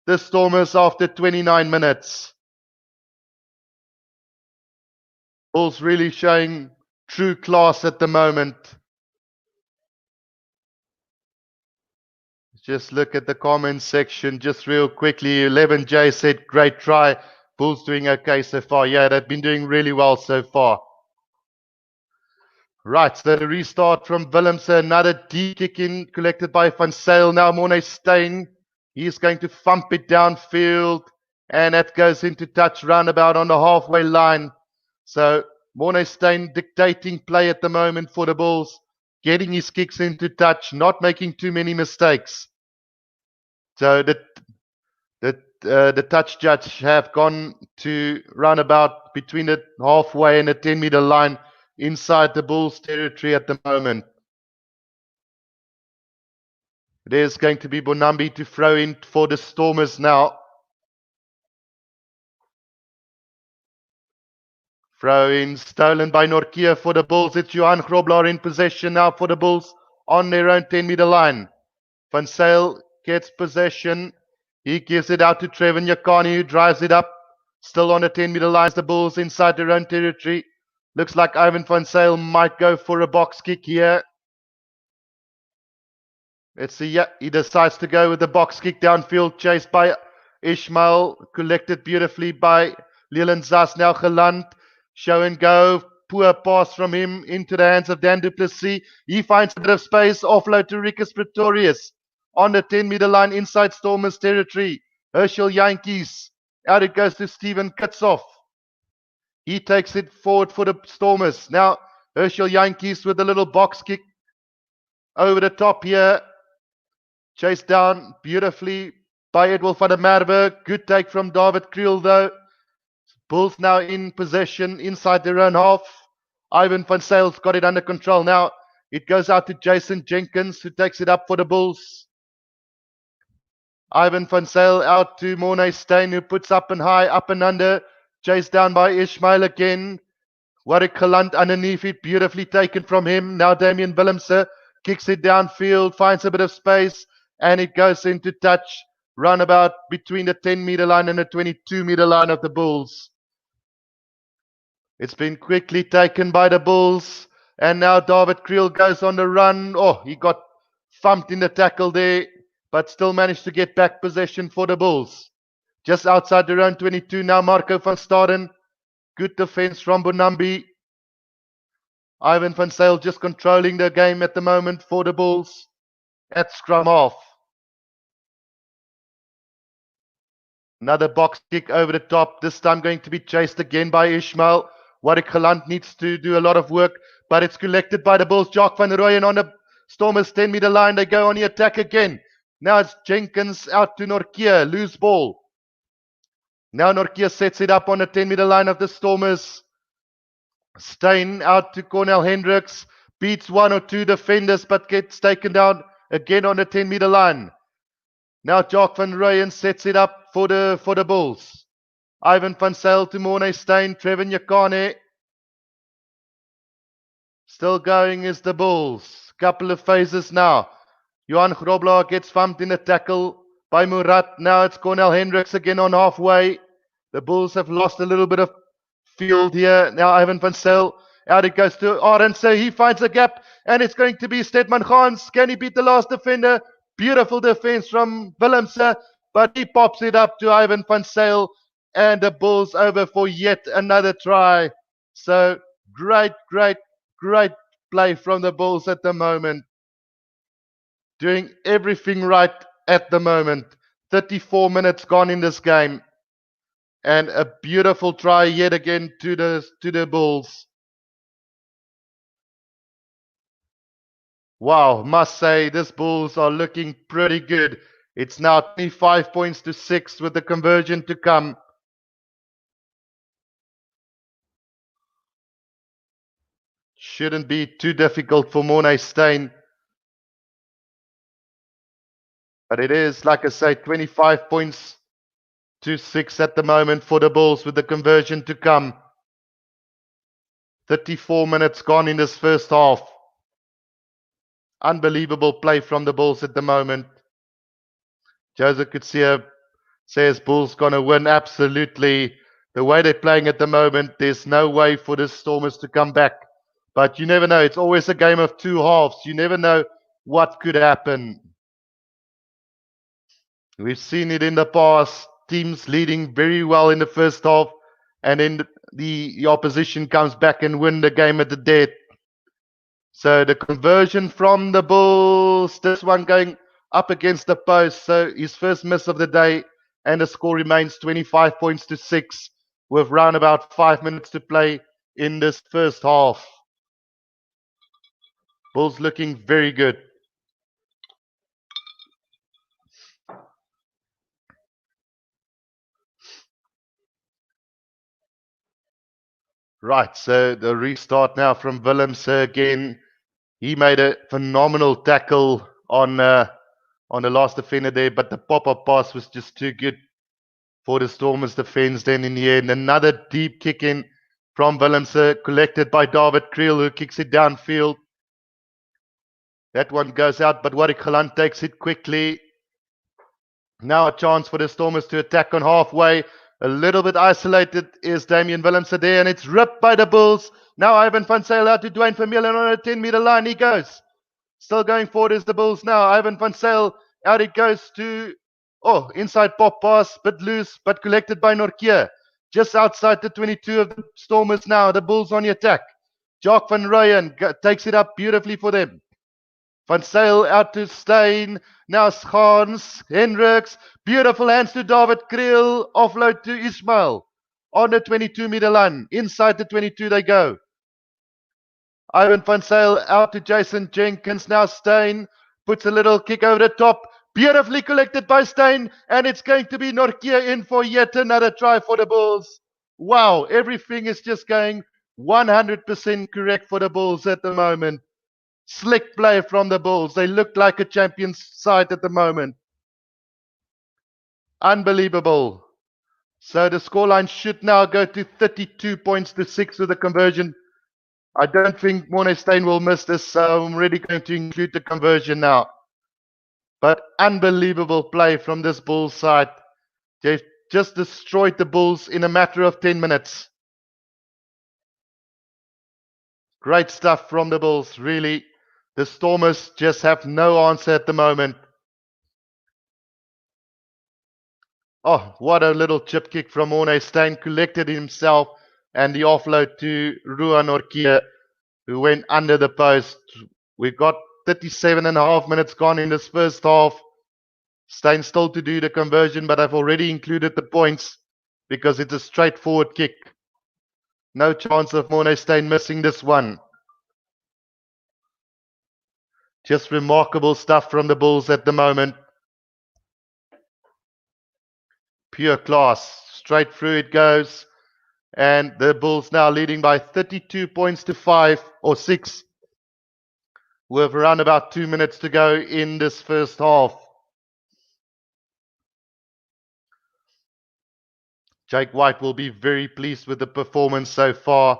the Stormers after 29 minutes. Bulls really showing true class at the moment. Just look at the comments section just real quickly. 11J said, great try. Bulls doing okay so far. Yeah, they've been doing really well so far. Right, so the restart from Willems. Another deep kick in collected by Van Zyl. Now Morne Steyn. He's going to thump it downfield. And that goes into touch roundabout on the halfway line. So Morne Steyn dictating play at the moment for the Bulls. Getting his kicks into touch. Not making too many mistakes. So the touch judge have gone to roundabout between the halfway and the 10-meter line inside the Bulls territory at the moment. There's going to be Bonambi to throw in for the Stormers now. Throw in stolen by Nortje for the Bulls. It's Johan Grobler in possession now for the Bulls on their own 10-meter line. Van Zyl gets possession. He gives it out to Trevor Nyakani, who drives it up. Still on the 10-meter lines, the Bulls inside their own territory. Looks like Ivan van Zyl might go for a box kick here. Let's see. Yeah, he decides to go with the box kick downfield, chased by Ishmael, collected beautifully by Leland Zas. Now Geland, show and go. Poor pass from him into the hands of Dan du Plessis. He finds a bit of space, offload to Rikus Pretorius. On the 10-meter line inside Stormers territory. Herschel Jantjies. Out it goes to Steven Kitshoff. He takes it forward for the Stormers. Now Herschel Jantjies with a little box kick over the top here. Chased down beautifully by Edwin van der Merwe. Good take from David Kriel though. Bulls now in possession inside their own half. Ivan van Zyl's got it under control now. It goes out to Jason Jenkins, who takes it up for the Bulls. Ivan van Zyl out to Morne Steyn, who puts up and high, up and under. Chased down by Ishmael again. Warwick Geland underneath it, beautifully taken from him. Now Damian Willems kicks it downfield, finds a bit of space, and it goes into touch. Roundabout between the 10-meter line and the 22-meter line of the Bulls. It's been quickly taken by the Bulls. And now David Creel goes on the run. Oh, he got thumped in the tackle there, but still managed to get back possession for the Bulls. Just outside the round 22 now, Marco van Staden. Good defense from Bonambi. Ivan van Zyl just controlling the game at the moment for the Bulls at scrum half. Another box kick over the top, this time going to be chased again by Ishmael. Warwick Geland needs to do a lot of work, but it's collected by the Bulls. Jacques van Rooyen on the Stormers 10-meter line. They go on the attack again. Now it's Jenkins out to Nortje, loose ball. Now Nortje sets it up on the 10-meter line of the Stormers. Steyn out to Cornel Hendricks, beats one or two defenders, but gets taken down again on the 10-meter line. Now Jacques van Rooyen sets it up for the Bulls. Ivan van Zyl to Morne Steyn, Trevor Nyakane. Still going is the Bulls. Couple of phases now. Johan Grobler gets thumped in the tackle by Murat. Now it's Cornel Hendricks again on halfway. The Bulls have lost a little bit of field here. Now Ivan van Zyl. Out it goes to Arendse. He finds a gap, and it's going to be Stedman Gans. Can he beat the last defender? Beautiful defense from Willemse, but he pops it up to Ivan van Zyl, and the Bulls over for yet another try. So great play from the Bulls at the moment. Doing everything right at the moment. 34 minutes gone in this game. And a beautiful try yet again to the Bulls. Wow, must say, this Bulls are looking pretty good. It's now 25 points to 6 with the conversion to come. Shouldn't be too difficult for Morne Steyn. But it is, like I say, 25 points to 6 at the moment for the Bulls with the conversion to come. 34 minutes gone in this first half. Unbelievable play from the Bulls at the moment. Joseph Kutsia says Bulls going to win absolutely. The way they're playing at the moment, there's no way for the Stormers to come back. But you never know. It's always a game of two halves. You never know what could happen. We've seen it in the past. Teams leading very well in the first half, and then the opposition comes back and win the game at the death. So the conversion from the Bulls, this one going up against the post. So his first miss of the day, and the score remains 25 points to 6 with round about 5 minutes to play in this first half. Bulls looking very good. Right, so the restart now from Willemse again. He made a phenomenal tackle on the last defender there, but the pop-up pass was just too good for the Stormers defense. Then in the end, another deep kick in from Willemse, collected by David Creel, who kicks it downfield. That one goes out, but Warwick Geland takes it quickly. Now a chance for the Stormers to attack on halfway. A little bit isolated is Damian Willemse there, and it's ripped by the Bulls. Now Ivan van Zyl out to Dwayne Vermeulen on a 10-meter line. He goes. Still going forward is the Bulls now. Ivan van Zyl, out it goes to, inside pop pass, bit loose, but collected by Nortje. Just outside the 22 of the Stormers now. The Bulls on the attack. Jacques van Rooyen takes it up beautifully for them. Van Zyl out to Steyn. Now Gans, Hendricks. Beautiful hands to David Creel. Offload to Ismail. On the 22-meter line. Inside the 22 they go. Ivan van Zyl out to Jason Jenkins. Now Steyn puts a little kick over the top. Beautifully collected by Steyn. And it's going to be Nortje in for yet another try for the Bulls. Wow, everything is just going 100% correct for the Bulls at the moment. Slick play from the Bulls. They look like a champions side at the moment. Unbelievable. So the scoreline should now go to 32 points to 6 with the conversion. I don't think Morne Steyn will miss this, so I'm really going to include the conversion now. But unbelievable play from this Bulls side. They've just destroyed the Bulls in a matter of 10 minutes. Great stuff from the Bulls, really. The Stormers just have no answer at the moment. Oh, what a little chip kick from Morne Steyn, collected himself, and the offload to Ruan Orkia, who went under the post. We've got 37 and a half minutes gone in this first half. Steyn still to do the conversion, but I've already included the points because it's a straightforward kick. No chance of Morne Steyn missing this one. Just remarkable stuff from the Bulls at the moment. Pure class. Straight through it goes. And the Bulls now leading by 32 points to 5 or 6. With around about 2 minutes to go in this first half. Jake White will be very pleased with the performance so far.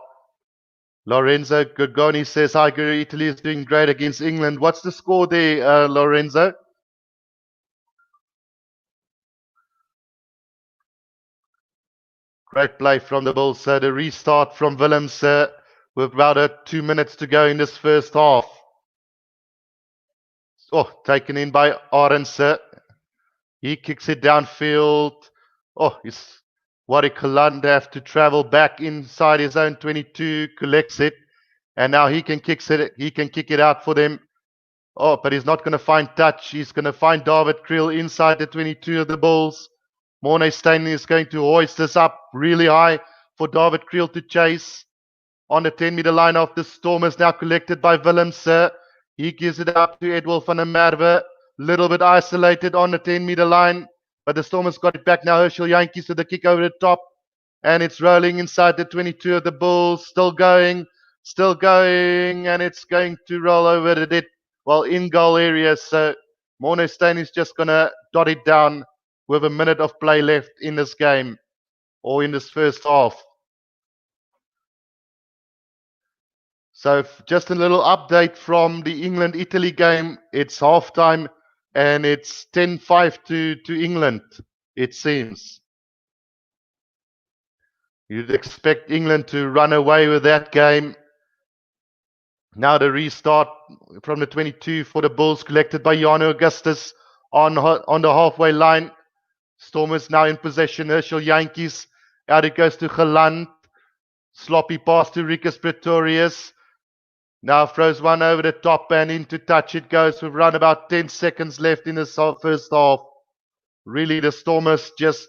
Lorenzo Gorgoni says, hi, Guru, Italy is doing great against England. What's the score there, Lorenzo? Great play from the Bulls. So the restart from Willems with about 2 minutes to go in this first half. Oh, taken in by Arends. He kicks it downfield. Oh, it's Wari Kaland have to travel back inside his own 22, collects it, and now he can kick it out for them. Oh, but he's not going to find touch. He's going to find David Kriel inside the 22 of the Bulls. Morne Steyn is going to hoist this up really high for David Kriel to chase. On the 10-meter line of the Stormers, now collected by Willems. He gives it up to Edwil van der Merwe. Little bit isolated on the 10-meter line, but the Stormers got it back now. Herschel Jantjies with the kick over the top, and it's rolling inside the 22 of the Bulls. Still going, and it's going to roll over the dead, in-goal area. So Morne Steyn is just going to dot it down with a minute of play left in this game, or in this first half. So just a little update from the England-Italy game. It's halftime and it's 10-5 to England, it seems. You'd expect England to run away with that game. Now the restart from the 22 for the Bulls, collected by Jano Augustus on the halfway line. Stormers now in possession. Herschel Jantjies. Out it goes to Geland. Sloppy pass to Rikus Pretorius. Now throws one over the top and into touch it goes. We've run about 10 seconds left in the first half. Really, the Stormers just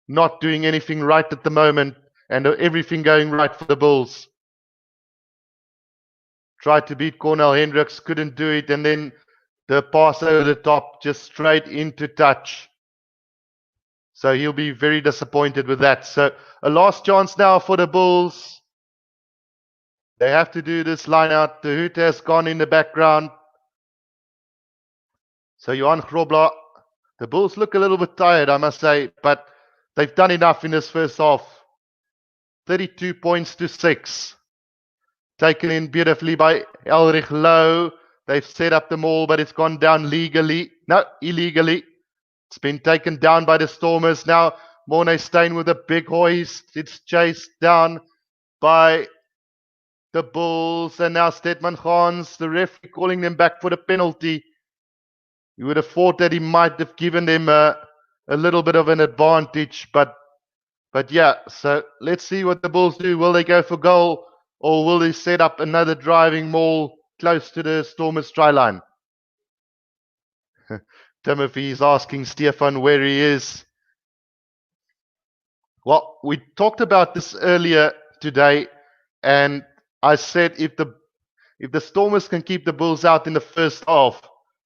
not doing anything right at the moment, and everything going right for the Bulls. Tried to beat Cornel Hendricks, couldn't do it, and then the pass over the top, just straight into touch. So he'll be very disappointed with that. So a last chance now for the Bulls. They have to do this line out. The hoot has gone in the background. So Johan Grobler, the Bulls look a little bit tired, I must say, but they've done enough in this first half. 32 points to 6. Taken in beautifully by Elrich Lowe. They've set up the maul, but it's gone down illegally. It's been taken down by the Stormers. Now Morne Steyn with a big hoist. It's chased down by the Bulls. And now Stedman Gans, the referee, calling them back for the penalty. You would have thought that he might have given them a little bit of an advantage. But yeah, so let's see what the Bulls do. Will they go for goal, or will they set up another driving maul close to the Stormers try line? Timothy is asking Stefan where he is. Well, we talked about this earlier today, and I said if the Stormers can keep the Bulls out in the first half,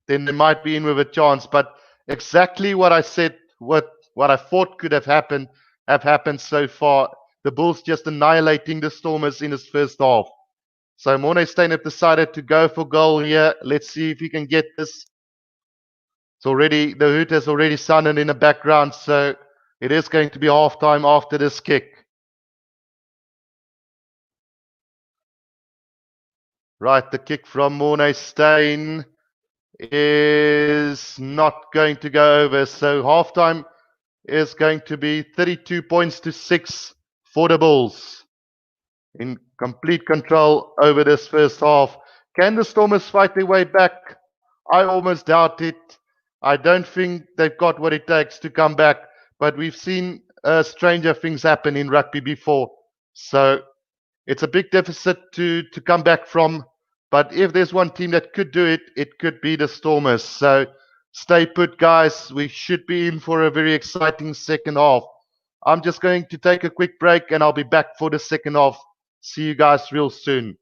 then they might be in with a chance. But exactly what I said, what I thought could have happened so far. The Bulls just annihilating the Stormers in this first half. So Morne Steyn have decided to go for goal here. Let's see if he can get this. The hoot has already sounded in the background, so it is going to be halftime after this kick. Right, the kick from Morne Steyn is not going to go over. So halftime is going to be 32 points to 6 for the Bulls. in complete control over this first half. Can the Stormers fight their way back? I almost doubt it. I don't think they've got what it takes to come back, but we've seen stranger things happen in rugby before. So it's a big deficit to come back from. But if there's one team that could do it, it could be the Stormers. So stay put, guys. We should be in for a very exciting second half. I'm just going to take a quick break and I'll be back for the second half. See you guys real soon.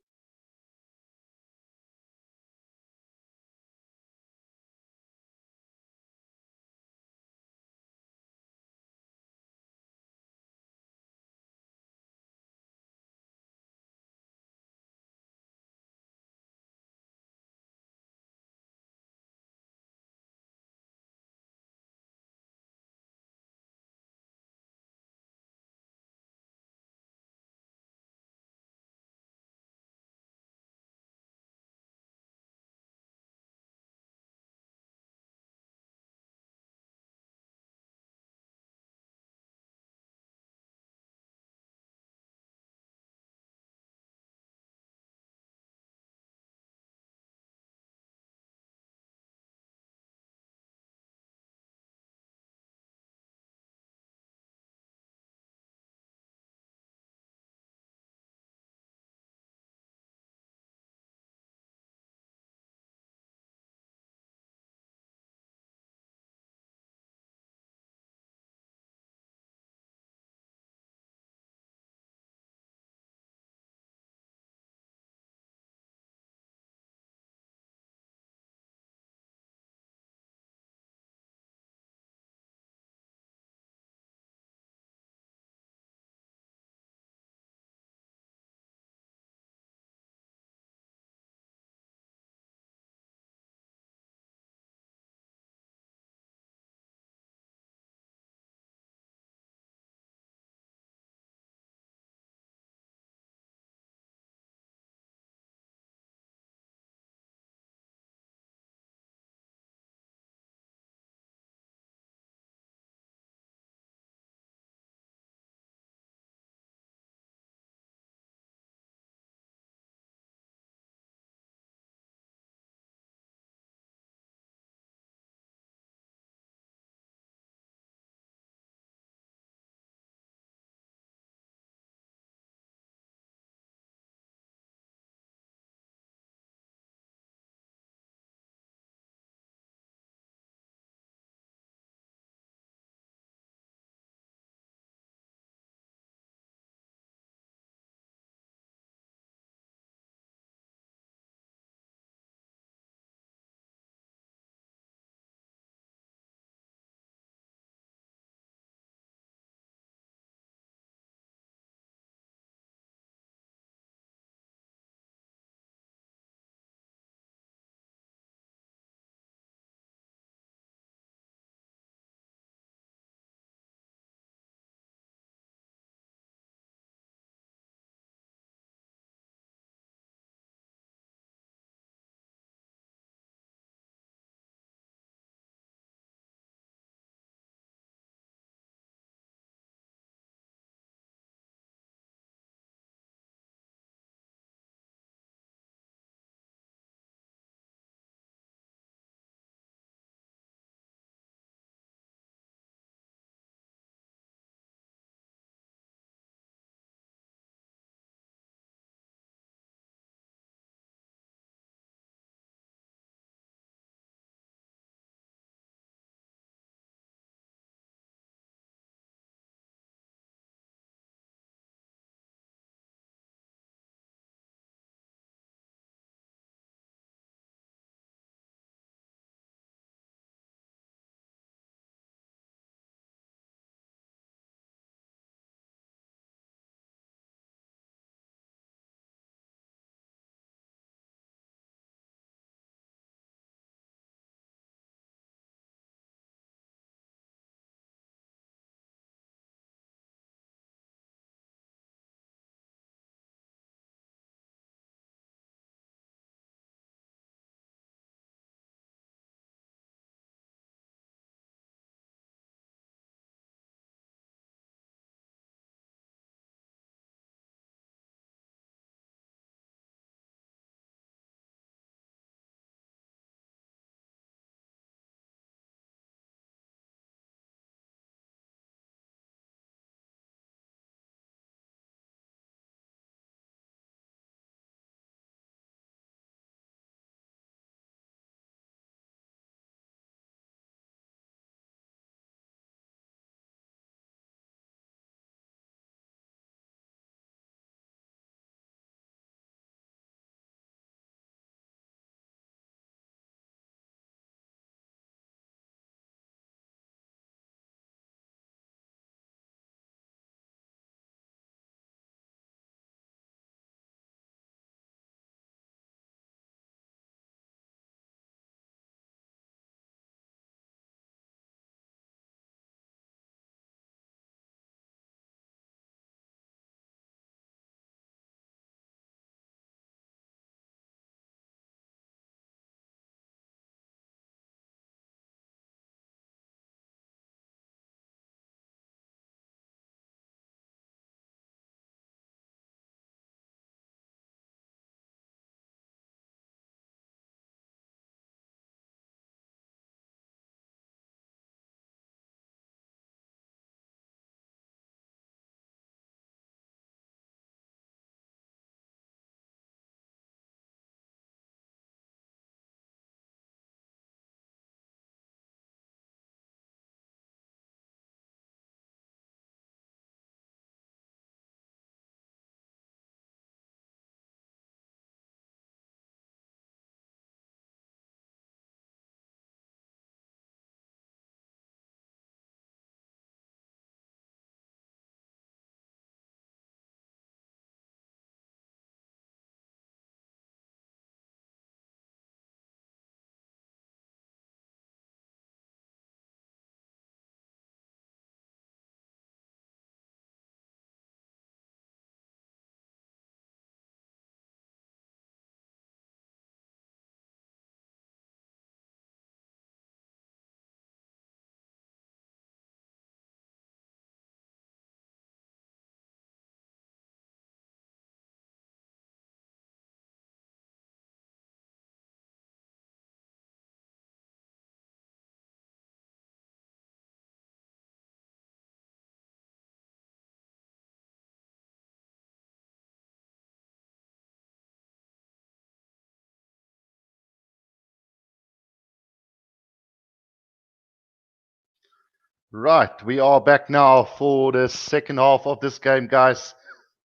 Right, we are back now for the second half of this game, guys.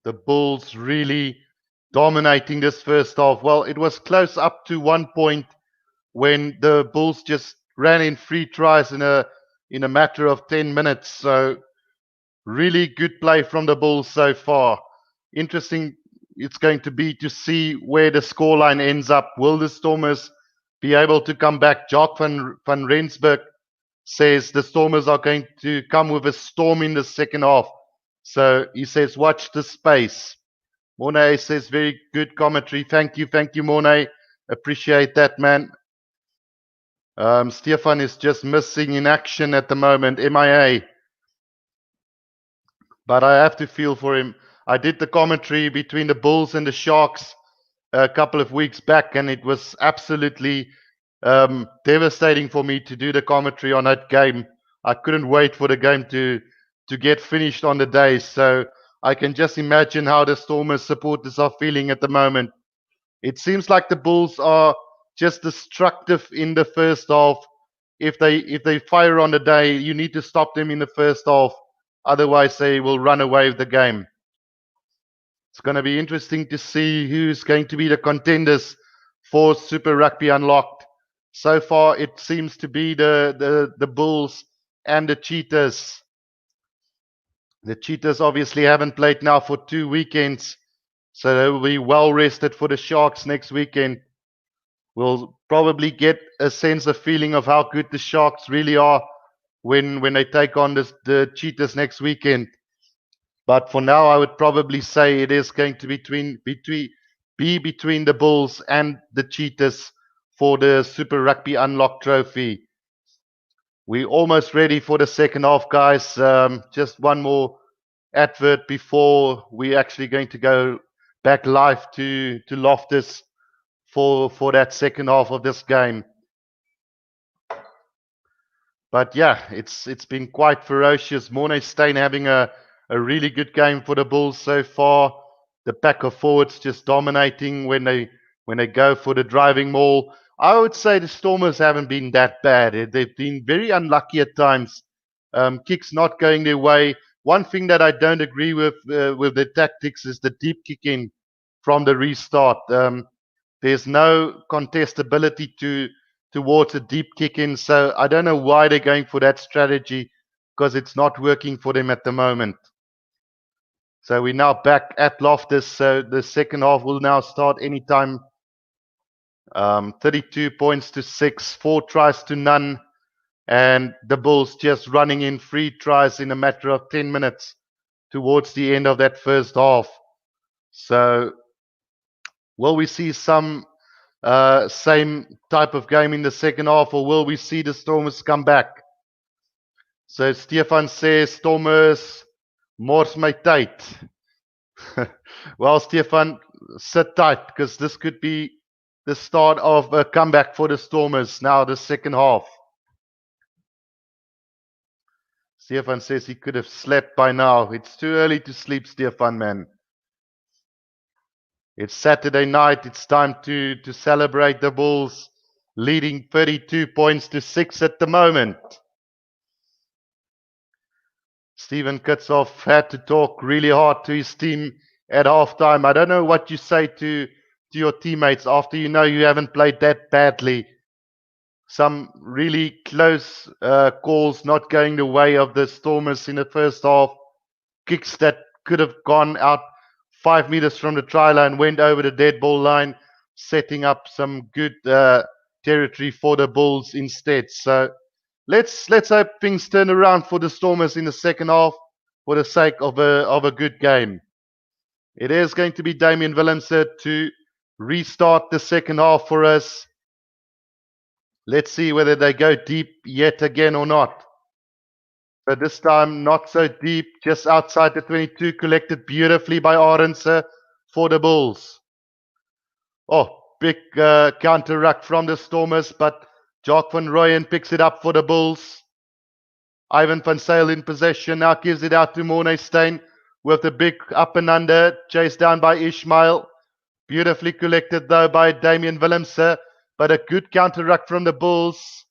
The Bulls really dominating this first half. Well, it was close up to 1 point when the Bulls just ran in free tries in a matter of 10 minutes. So really good play from the Bulls so far. Interesting it's going to be to see where the scoreline ends up. Will the Stormers be able to come back? Jock van Rensburg says the Stormers are going to come with a storm in the second half. So he says, watch the space. Mornay says, very good commentary. Thank you, Mornay. Appreciate that, man. Stefan is just missing in action at the moment, MIA. But I have to feel for him. I did the commentary between the Bulls and the Sharks a couple of weeks back, and it was absolutely devastating for me to do the commentary on that game. I couldn't wait for the game to get finished on the day. So I can just imagine how the Stormers supporters are feeling at the moment. It seems like the Bulls are just destructive in the first half. If they fire on the day, you need to stop them in the first half. Otherwise, they will run away with the game. It's going to be interesting to see who's going to be the contenders for Super Rugby Unlocked. So far, it seems to be the Bulls and the Cheetahs. The Cheetahs obviously haven't played now for 2 weekends, so they will be well rested for the Sharks next weekend. We'll probably get a sense of feeling of how good the Sharks really are when they take on the Cheetahs next weekend. But for now, I would probably say it is going to be between the Bulls and the Cheetahs for the Super Rugby Unlock trophy. We're almost ready for the second half, guys. Just one more advert before we're actually going to go back live to Loftus for that second half of this game. But yeah, it's been quite ferocious. Mornay Steyn having a really good game for the Bulls so far. The pack of forwards just dominating when they go for the driving maul. I would say the Stormers haven't been that bad. They've been very unlucky at times. Kicks not going their way. One thing that I don't agree with the tactics is the deep kicking from the restart. There's no contestability towards a deep kick in. So I don't know why they're going for that strategy, because it's not working for them at the moment. So we're now back at Loftus. So the second half will now start anytime. 32 points to 6, 4 tries to none. And the Bulls just running in 3 tries in a matter of 10 minutes towards the end of that first half. So will we see some same type of game in the second half, or will we see the Stormers come back? So Stefan says, Stormers, mors my tyd. Well, Stefan, sit tight, because this could be the start of a comeback for the Stormers now, the second half. Stefan says he could have slept by now. It's too early to sleep, Stefan, man. It's Saturday night. It's time to celebrate the Bulls, leading 32 points to 6 at the moment. Steven Kitshoff had to talk really hard to his team at halftime. I don't know what you say to your teammates after you know you haven't played that badly. Some really close calls not going the way of the Stormers in the first half. Kicks that could have gone out 5 meters from the try line, went over the dead ball line, setting up some good territory for the Bulls instead. So let's hope things turn around for the Stormers in the second half for the sake of a good game. It is going to be Damian Willemse to restart the second half for us. Let's see whether they go deep yet again or not. But this time, not so deep, just outside the 22, collected beautifully by Arendse for the Bulls. Oh, big counter ruck from the Stormers, but Jock van Rooyen picks it up for the Bulls. Ivan van Zyl in possession, now gives it out to Mornay Steyn with the big up and under, chased down by Ishmael. Beautifully collected though by Damian Willemse, but a good counter ruck from the Bulls.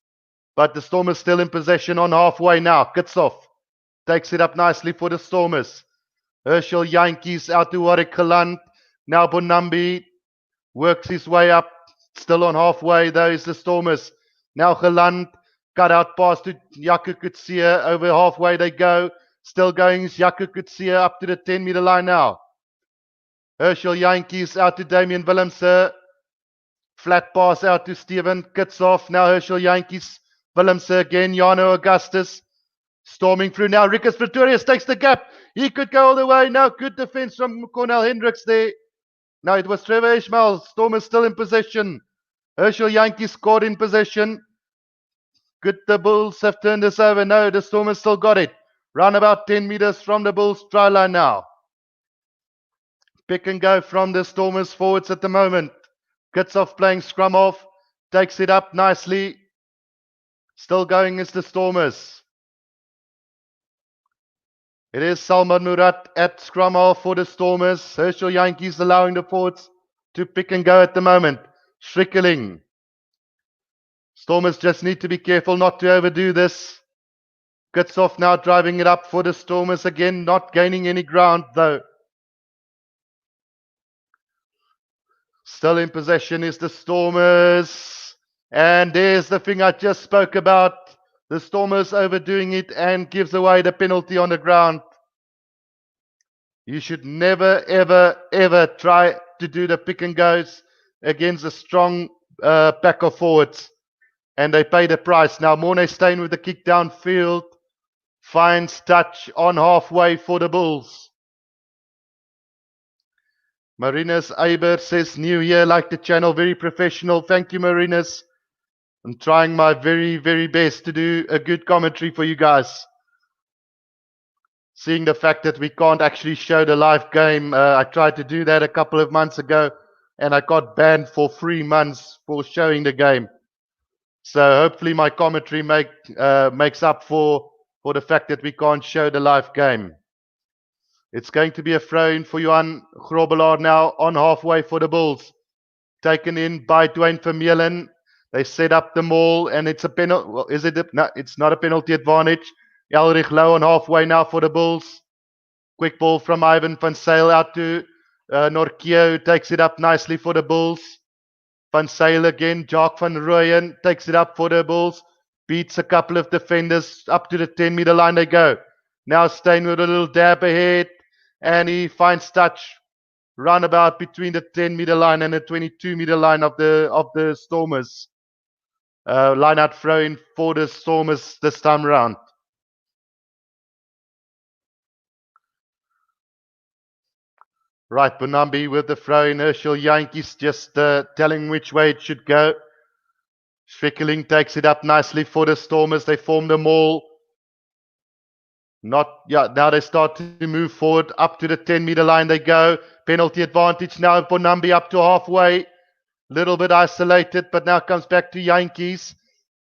but the Stormers still in possession on halfway now. Kitshoff takes it up nicely for the Stormers. Herschel Yankees out to Warwick Geland. Now Bonambi works his way up. Still on halfway, though, is the Stormers. Now Geland, cut out pass to Jaco Kutsia. Over halfway they go. Still going is Jaco Kutsia up to the 10-meter line now. Herschel Yankees out to Damian Willemse. Flat pass out to Steven Kitshoff. Now Herschel Yankees. Willemse again. Jano Augustus. Storming through now. Rickers Pretorius takes the gap. He could go all the way. Now good defense from Cornel Hendricks there. Now it was Trevor Ishmael. Stormers still in possession. Herschel Yankees scored in possession. Could the Bulls have turned this over? No, the Stormers still got it. Round about 10 meters from the Bulls try line now. Pick and go from the Stormers forwards at the moment. Kitshoff playing scrum off. Takes it up nicely. Still going is the Stormers. It is Salman Murat at scrum half for the Stormers. Herschel Yankees allowing the forwards to pick and go at the moment. Schrickling. Stormers just need to be careful not to overdo this. Kitshoff now driving it up for the Stormers again, not gaining any ground though. Still in possession is the Stormers. And there's the thing I just spoke about. The Stormers overdoing it and gives away the penalty on the ground. You should never, ever, ever try to do the pick and goes against a strong pack of forwards. And they pay the price. Now Mornay Steyn with the kick downfield. Finds touch on halfway for the Bulls. Marinus Aber says, new year, like the channel, very professional. Thank you, Marinus. I'm trying my very, very best to do a good commentary for you guys. Seeing the fact that we can't actually show the live game, I tried to do that a couple of months ago, and I got banned for 3 months for showing the game. So hopefully my commentary makes up for the fact that we can't show the live game. It's going to be a throw-in for Johan Grobbelaar now on halfway for the Bulls. Taken in by Dwayne Vermeulen. They set up the maul, and it's a penalty. Well, is it? No, it's not a penalty advantage. Elrich Low on halfway now for the Bulls. Quick ball from Ivan van Sail out to Norkia, who takes it up nicely for the Bulls. Van Sail again. Jacques van Rooyen takes it up for the Bulls. Beats a couple of defenders up to the 10-meter line they go. Now Steyn with a little dab ahead, and he finds touch roundabout between the 10-meter line and the 22-meter line of the Stormers. Line out throw in for the Stormers this time around. Right, Bonambi with the throw in. Herschel Yankees just telling which way it should go. Schwickling takes it up nicely for the Stormers. They form the maul. Now they start to move forward. Up to the 10-meter line they go. Penalty advantage now. Bonambi up to halfway. Little bit isolated, but now comes back to Yankees.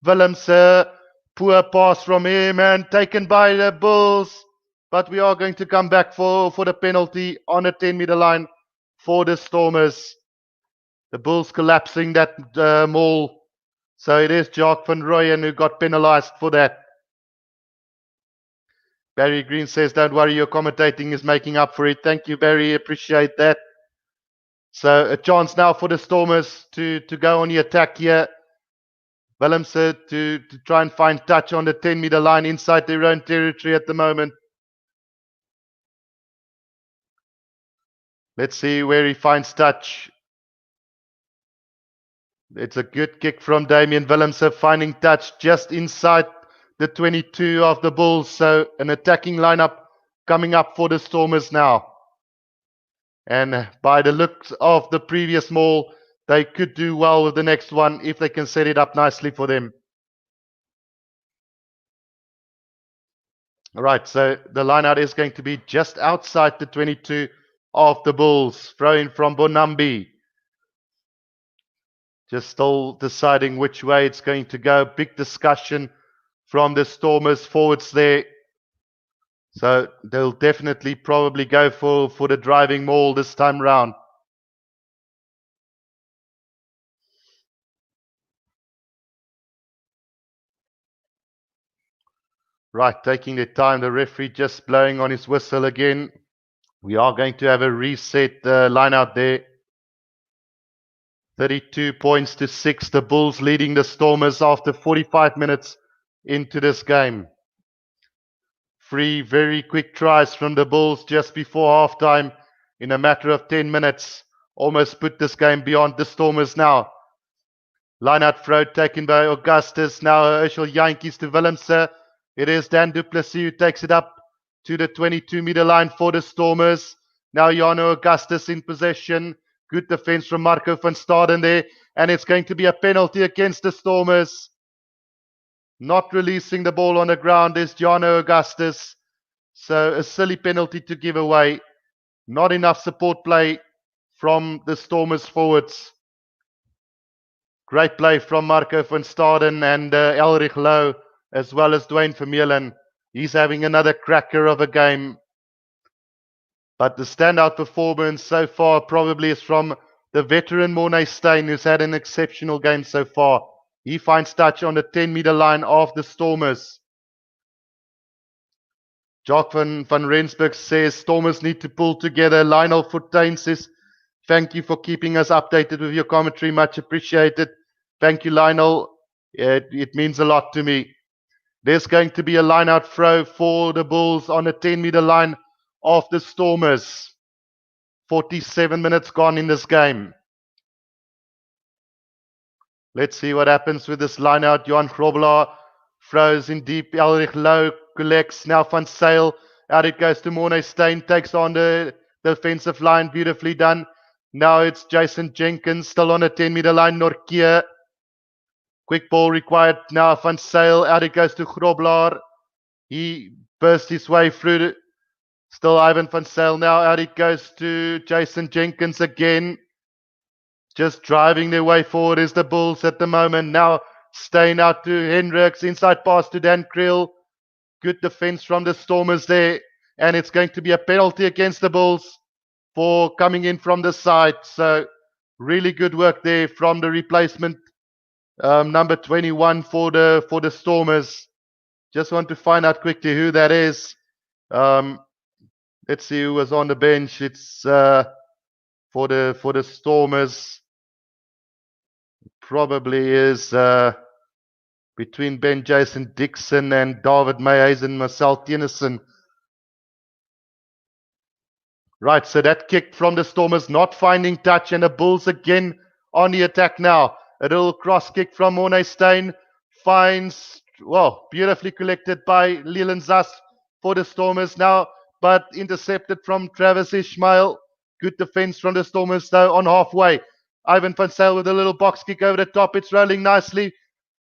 Willemse, poor pass from him and taken by the Bulls. But we are going to come back for the penalty on the 10-meter line for the Stormers. The Bulls collapsing that maul. So it is Jacques van Rooyen who got penalized for that. Barry Green says, don't worry, your commentating is making up for it. Thank you, Barry. Appreciate that. So a chance now for the Stormers to go on the attack here. Willemse to try and find touch on the 10-meter line inside their own territory at the moment. Let's see where he finds touch. It's a good kick from Damian Willemse, finding touch just inside the 22 of the Bulls. So an attacking lineup coming up for the Stormers now. And by the looks of the previous maul, they could do well with the next one if they can set it up nicely for them. All right, so the lineout is going to be just outside the 22 of the Bulls. Throw in from Bonambi. Just still deciding which way it's going to go. Big discussion from the Stormers forwards there. So they'll definitely probably go for the driving maul this time round. Right, taking their time. The referee just blowing on his whistle again. We are going to have a reset line out there. 32 points to 6. The Bulls leading the Stormers after 45 minutes into this game. 3 very quick tries from the Bulls just before halftime in a matter of 10 minutes. Almost put this game beyond the Stormers now. Line out throw taken by Augustus. Now Urshel Yankees to Willemse. It is Dan du Plessis who takes it up to the 22-meter line for the Stormers. Now Jano Augustus in possession. Good defense from Marco van Staden there. And it's going to be a penalty against the Stormers. Not releasing the ball on the ground is Jano Augustus. So a silly penalty to give away. Not enough support play from the Stormers forwards. Great play from Marco van Staden and Elrich Lowe, as well as Dwayne Vermeulen. He's having another cracker of a game. But the standout performance so far probably is from the veteran Mornay Steyn, who's had an exceptional game so far. He finds touch on the 10-meter line of the Stormers. Jock van Rensburg says Stormers need to pull together. Lionel Fortuin says, thank you for keeping us updated with your commentary. Much appreciated. Thank you, Lionel. It means a lot to me. There's going to be a line-out throw for the Bulls on the 10-meter line of the Stormers. 47 minutes gone in this game. Let's see what happens with this line-out. Johan Grobelaar throws in deep. Elrich Lowe collects. Now Van Sail. Out it goes to Mornay Steyn. Takes on the defensive line. Beautifully done. Now it's Jason Jenkins. Still on the 10-meter line. Norkier. Quick ball required now. Van Sail. Out it goes to Grobelaar. He burst his way through. Still Ivan Van Sail now. Out it goes to Jason Jenkins again. Just driving their way forward is the Bulls at the moment. Now Steyn out to Hendricks. Inside pass to Dan Creel. Good defense from the Stormers there. And it's going to be a penalty against the Bulls for coming in from the side. So really good work there from the replacement. Number 21 for the Stormers. Just want to find out quickly who that is. Let's see who was on the bench. It's for the Stormers. Probably is between Ben Jason Dixon and David Mayes and Marcel Tennyson. Right, so that kick from the Stormers not finding touch, and the Bulls again on the attack now. A little cross kick from Mornay Steyn finds, well, beautifully collected by Leland Zas for the Stormers now, but intercepted from Travis Ismail. Good defense from the Stormers though on halfway. Ivan Van Sail with a little box kick over the top. It's rolling nicely,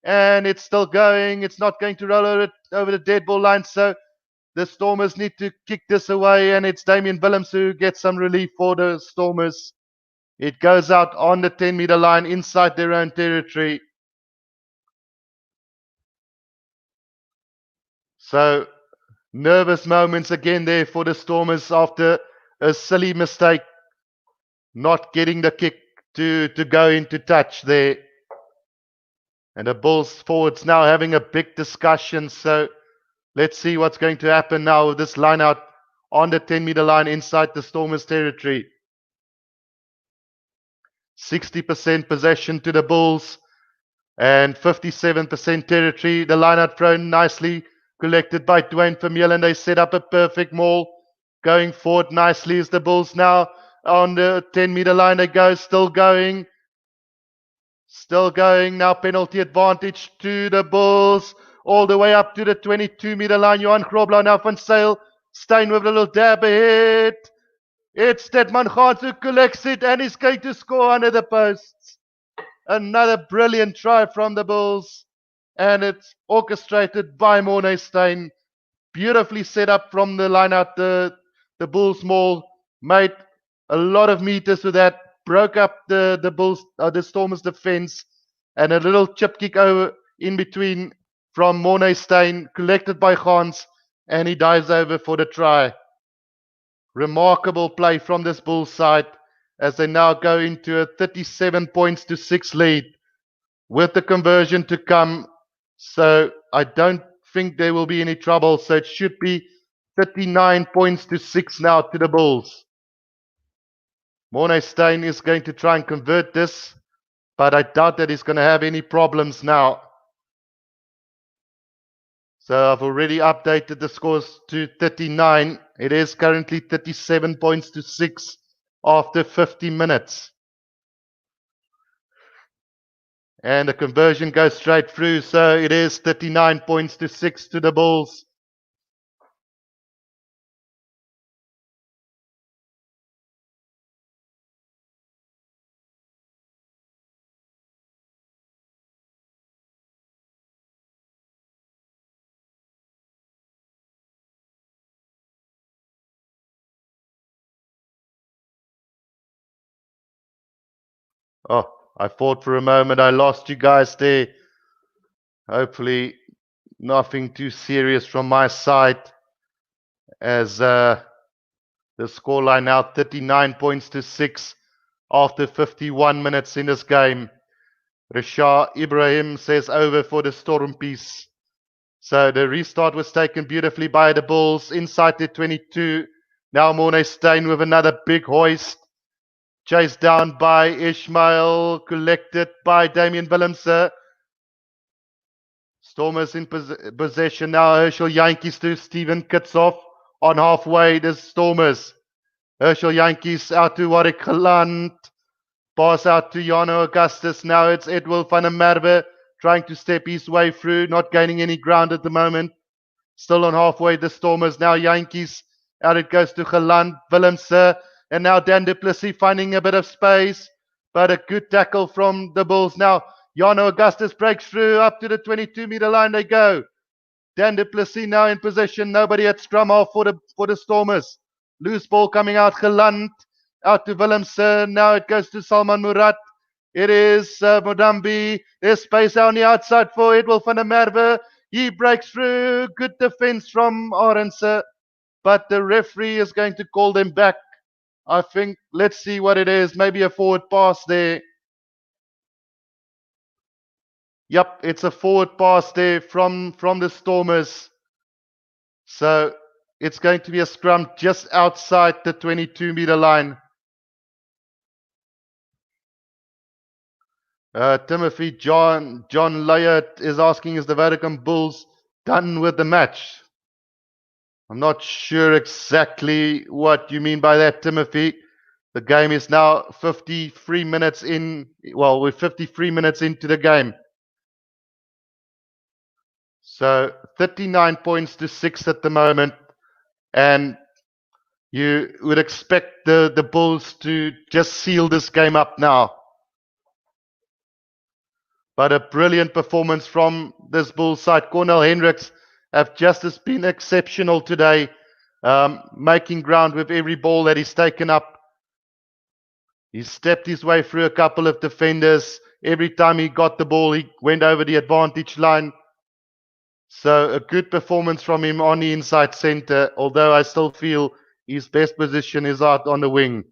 and it's still going. It's not going to roll over the dead ball line, so the Stormers need to kick this away, and it's Damian Willems who gets some relief for the Stormers. It goes out on the 10-meter line inside their own territory. So, nervous moments again there for the Stormers after a silly mistake, not getting the kick to go into touch there. And the Bulls forwards now having a big discussion. So, let's see what's going to happen now with this line out on the 10-meter line inside the Stormers territory. 60% possession to the Bulls and 57% territory. The line out thrown nicely collected by Dwayne Vermeulen. They set up a perfect maul. Going forward nicely is the Bulls now on the 10-meter line. They go, still going. Still going. Now penalty advantage to the Bulls. All the way up to the 22-meter line. Johan Grobelaar now Van Sail. Steyn with a little dab ahead. It's Stedman Gans who collects it and is going to score under the posts. Another brilliant try from the Bulls. And it's orchestrated by Mornay Steyn. Beautifully set up from the line out. The Bulls maul made a lot of meters with that. Broke up the Bulls, the Stormers defense. And a little chip kick over in between from Mornay Steyn, collected by Gans. And he dives over for the try. Remarkable play from this Bulls side as they now go into a 37 points to 6 lead with the conversion to come. So I don't think there will be any trouble. So it should be 39 points to 6 now to the Bulls. Morné Steyn is going to try and convert this, but I doubt that he's going to have any problems now. So I've already updated the scores to 39. It is currently 37 points to 6 after 50 minutes. And the conversion goes straight through, so it is 39 points to 6 to the Bulls. Oh, I thought for a moment I lost you guys there. Hopefully nothing too serious from my side, as the scoreline now 39 points to 6 after 51 minutes in this game. Rashad Ibrahim says over for the Stormpies. So the restart was taken beautifully by the Bulls inside the 22. Now Morné Steyn with another big hoist. Chased down by Ishmael, collected by Damian Willemse. Stormers in possession now. Herschel Jantjies to Steven Kitsoff on halfway. The Stormers. Herschel Jantjies out to Warwick Geland. Pass out to Jano Augustus. Now it's Edwil van der Merwe trying to step his way through. Not gaining any ground at the moment. Still on halfway. The Stormers now. Jantjies. Out it goes to Geland. Willemse. And now Dan du Plessis finding a bit of space. But a good tackle from the Bulls. Now Jano Augustus breaks through up to the 22-meter line. They go. Dan du Plessis now in possession. Nobody at scrum half for the Stormers. Loose ball coming out. Geland out to Willemse. Now it goes to Salman Murat. It is Modambi. There's space on the outside for Edwil van der Merwe. He breaks through. Good defense from Arendse. But the referee is going to call them back. I think, let's see what it is. Maybe a forward pass there. Yep, it's a forward pass there from the Stormers. So it's going to be a scrum just outside the 22-meter line. Timothy John Layard is asking, is the Vodacom Bulls done with the match? I'm not sure exactly what you mean by that, Timothy. The game is now 53 minutes in. Well, we're 53 minutes into the game. So 39 points to 6 at the moment. And you would expect the Bulls to just seal this game up now. But a brilliant performance from this Bulls side. Cornel Hendricks have just been exceptional today, making ground with every ball that he's taken up. He stepped his way through a couple of defenders. Every time he got the ball, he went over the advantage line. So a good performance from him on the inside center, although I still feel his best position is out on the wing.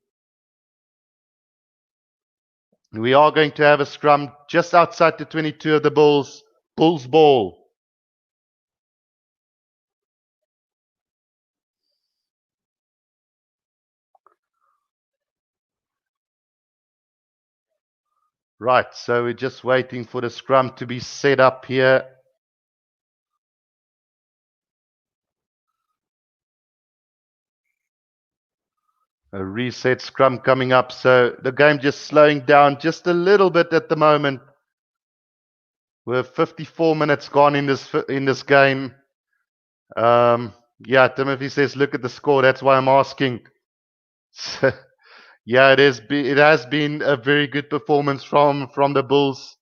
We are going to have a scrum just outside the 22 of the Bulls. Bulls ball. Right, so we're just waiting for the scrum to be set up here. A reset scrum coming up, so the game just slowing down just a little bit at the moment. We're 54 minutes gone in this game. Yeah, Timothy says, look at the score. That's why I'm asking. Yeah, it has been a very good performance from the Bulls.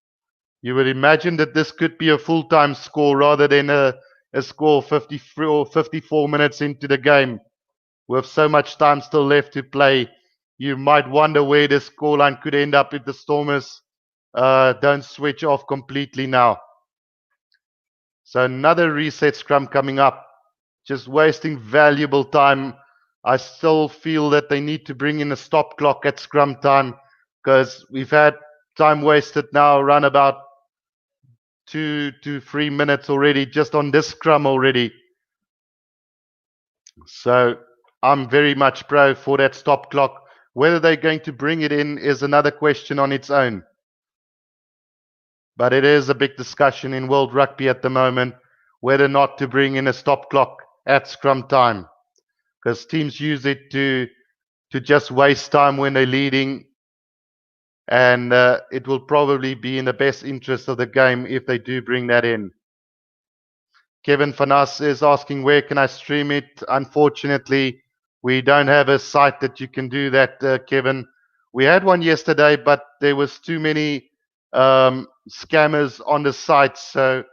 You would imagine that this could be a full-time score rather than a score 53 or 54 minutes into the game. With so much time still left to play, you might wonder where the scoreline could end up if the Stormers don't switch off completely now. So another reset scrum coming up. Just wasting valuable time. I still feel that they need to bring in a stop clock at scrum time, because we've had time wasted now around about 2 to 3 minutes already, just on this scrum already. So I'm very much pro for that stop clock. Whether they're going to bring it in is another question on its own. But it is a big discussion in World Rugby at the moment, whether or not to bring in a stop clock at scrum time. Because teams use it to just waste time when they're leading. And it will probably be in the best interest of the game if they do bring that in. Kevin Fanas is asking, where can I stream it? Unfortunately, we don't have a site that you can do that, Kevin. We had one yesterday, but there was too many scammers on the site, so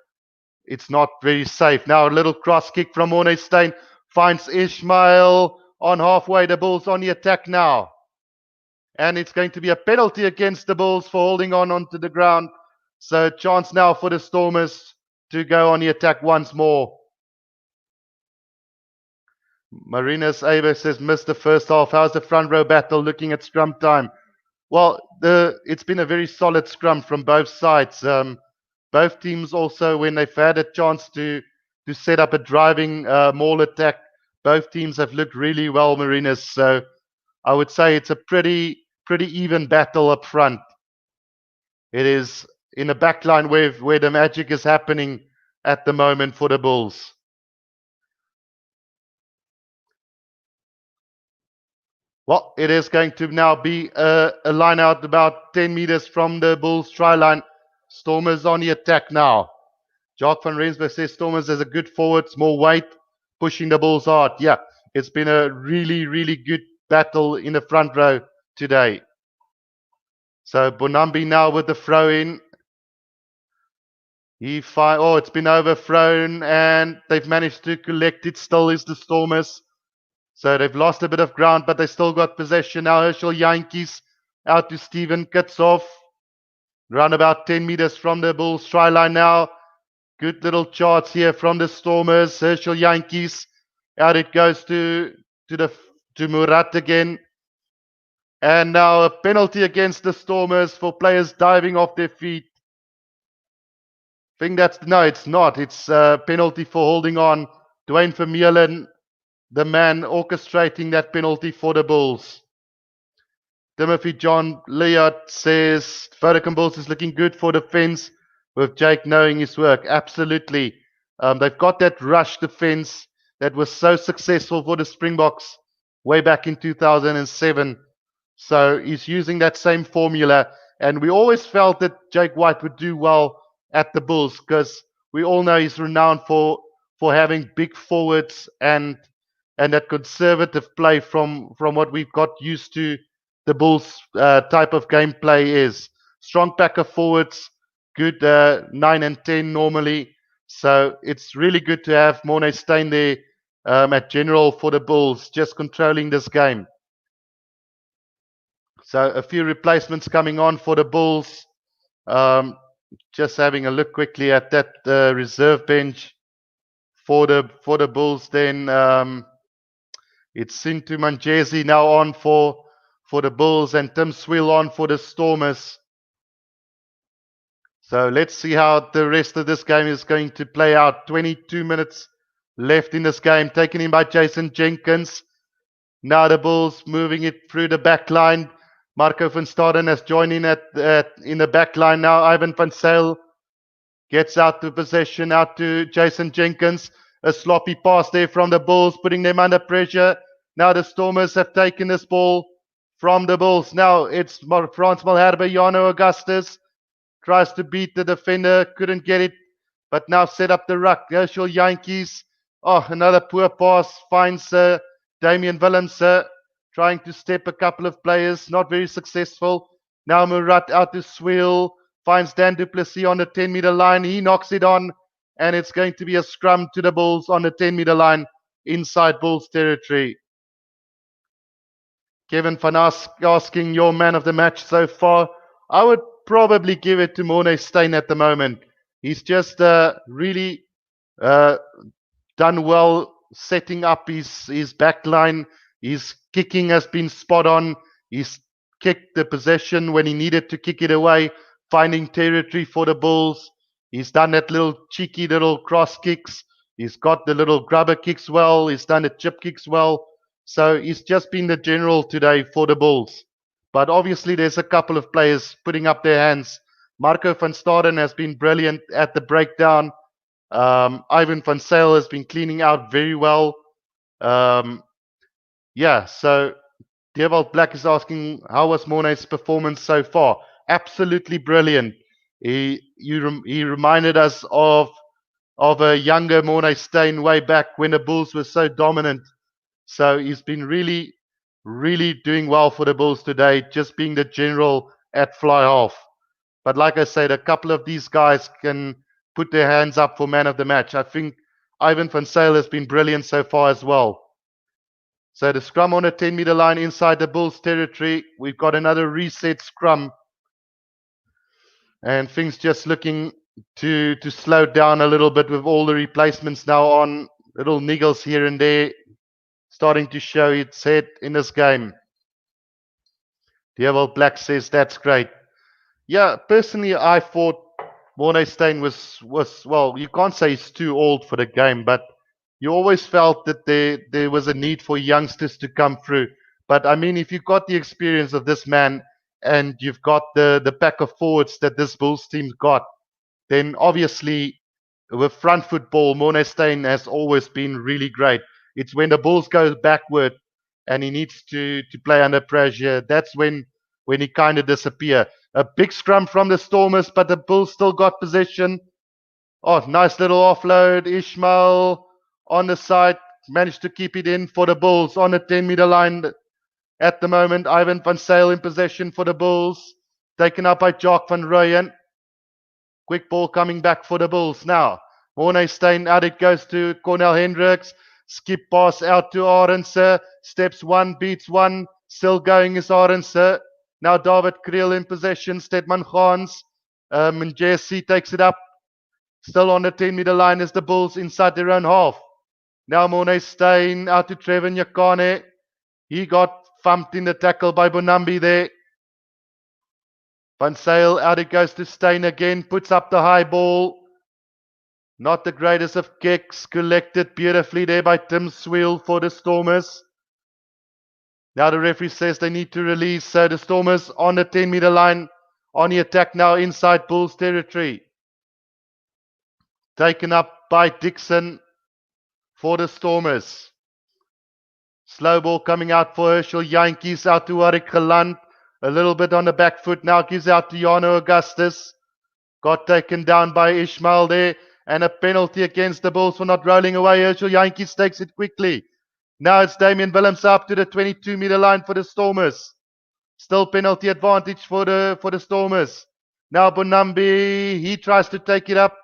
it's not very safe. Now a little cross kick from Ornstein finds Ishmael on halfway. The Bulls on the attack now. And it's going to be a penalty against the Bulls for holding on onto the ground. So chance now for the Stormers to go on the attack once more. Marinas Ava says, missed the first half. How's the front row battle looking at scrum time? Well, it's been a very solid scrum from both sides. Both teams also, when they've had a chance to set up a driving maul attack, both teams have looked really well, Marinas. So I would say it's a pretty even battle up front. It is in the back line where the magic is happening at the moment for the Bulls. Well, it is going to now be a line out about 10 meters from the Bulls try line. Stormers on the attack now. Jacques van Rensburg says Stormers has a good forwards, more weight, pushing the Bulls hard. Yeah, it's been a really good battle in the front row today. So Bonambi now with the throw in. It's been overthrown and they've managed to collect it. Still is the Stormers. So they've lost a bit of ground, but they still got possession. Now Herschel Yankees out to Steven Kitshoff. Run about 10 meters from the Bulls try line now. Good little charts here from the Stormers. Herschel Yankees. Out it goes to Murat again. And now a penalty against the Stormers for players diving off their feet. It's not. It's a penalty for holding on. Dwayne Vermeulen, the man orchestrating that penalty for the Bulls. Timothy John Leot says Vodacom Bulls is looking good for defense with Jake knowing his work. Absolutely. They've got that rush defense that was so successful for the Springboks way back in 2007. So he's using that same formula. And we always felt that Jake White would do well at the Bulls because we all know he's renowned for having big forwards and that conservative play from what we've got used to the Bulls type of gameplay is. Strong pack of forwards, good 9 and 10 normally. So it's really good to have Mornay Steyn there at general for the Bulls, just controlling this game. So a few replacements coming on for the Bulls. Just having a look quickly at that reserve bench for the Bulls. Then it's Sintu Manjezi now on for the Bulls and Tim Swill on for the Stormers. So let's see how the rest of this game is going to play out. 22 minutes left in this game, taken in by Jason Jenkins. Now the Bulls moving it through the back line. Marco van Staden has joined in in the back line now. Ivan van Zyl gets out to possession, out to Jason Jenkins. A sloppy pass there from the Bulls, putting them under pressure. Now the Stormers have taken this ball from the Bulls. Now it's Frans Malherbe, Jano Augustus. Tries to beat the defender, couldn't get it, but now set up the ruck. Herschel Yankees. Oh, another poor pass. Finds Damian Willems trying to step a couple of players. Not very successful. Now Murat out to Swill. Finds Dan du Plessis on the 10-meter line. He knocks it on, and it's going to be a scrum to the Bulls on the 10-meter line inside Bulls territory. Kevin Van Ask asking your man of the match so far. I would probably give it to Mornay Steyn at the moment. He's just really done well setting up his back line. His kicking has been spot on. He's kicked the possession when he needed to kick it away, finding territory for the Bulls. He's done that little cheeky little cross kicks. He's got the little grubber kicks well. He's done the chip kicks well. So he's just been the general today for the Bulls. But obviously, there's a couple of players putting up their hands. Marco van Staden has been brilliant at the breakdown. Ivan van Sale has been cleaning out very well. Um, yeah, so Deerwald Black is asking, how was Mornay's performance so far? Absolutely brilliant. He reminded us of a younger Mornay Steyn way back when the Bulls were so dominant. So he's been really, really doing well for the Bulls today, just being the general at fly half. But like I said, a couple of these guys can put their hands up for man of the match. I think Ivan van Sale has been brilliant so far as well. So the scrum on the 10-meter line inside the Bulls territory. We've got another reset scrum. And things just looking to slow down a little bit with all the replacements now on. Little niggles here and there starting to show its head in this game. Deerwald Black says that's great. Yeah, personally, I thought Mornay Steyn was well, you can't say he's too old for the game, but you always felt that there was a need for youngsters to come through. But I mean, if you've got the experience of this man and you've got the pack of forwards that this Bulls team's got, then obviously with front football, Mornay Steyn has always been really great. It's when the Bulls go backward and he needs to play under pressure, that's when he kind of disappear. A big scrum from the Stormers, but the Bulls still got possession. Oh, nice little offload. Ishmael on the side managed to keep it in for the Bulls on the 10-meter line at the moment. Ivan van Sale in possession for the Bulls. Taken up by Jock van Rooyen. Quick ball coming back for the Bulls now. Mornay Steyn out it goes to Cornel Hendricks. Skip pass out to Arendse. Steps one, beats one. Still going is Arendse. Now David Kriel in possession. Stedman Gans. Njesi takes it up. Still on the 10-meter line is the Bulls inside their own half. Now Mornay Steyn out to Trevor Nyakane. He got thumped in the tackle by Bonambi there. Van Sale out it goes to Steyn again. Puts up the high ball. Not the greatest of kicks. Collected beautifully there by Tim Swiel for the Stormers. Now the referee says they need to release. So the Stormers on the 10-meter line on the attack now inside Bulls territory. Taken up by Dixon for the Stormers. Slow ball coming out for Herschel Yankees out to Warwick Geland. A little bit on the back foot now. Gives out to Jano Augustus. Got taken down by Ishmael there. And a penalty against the Bulls for not rolling away. Herschel Yankees takes it quickly. Now it's Damian Willems up to the 22-meter line for the Stormers. Still penalty advantage for the Stormers. Now Bonambi, he tries to take it up.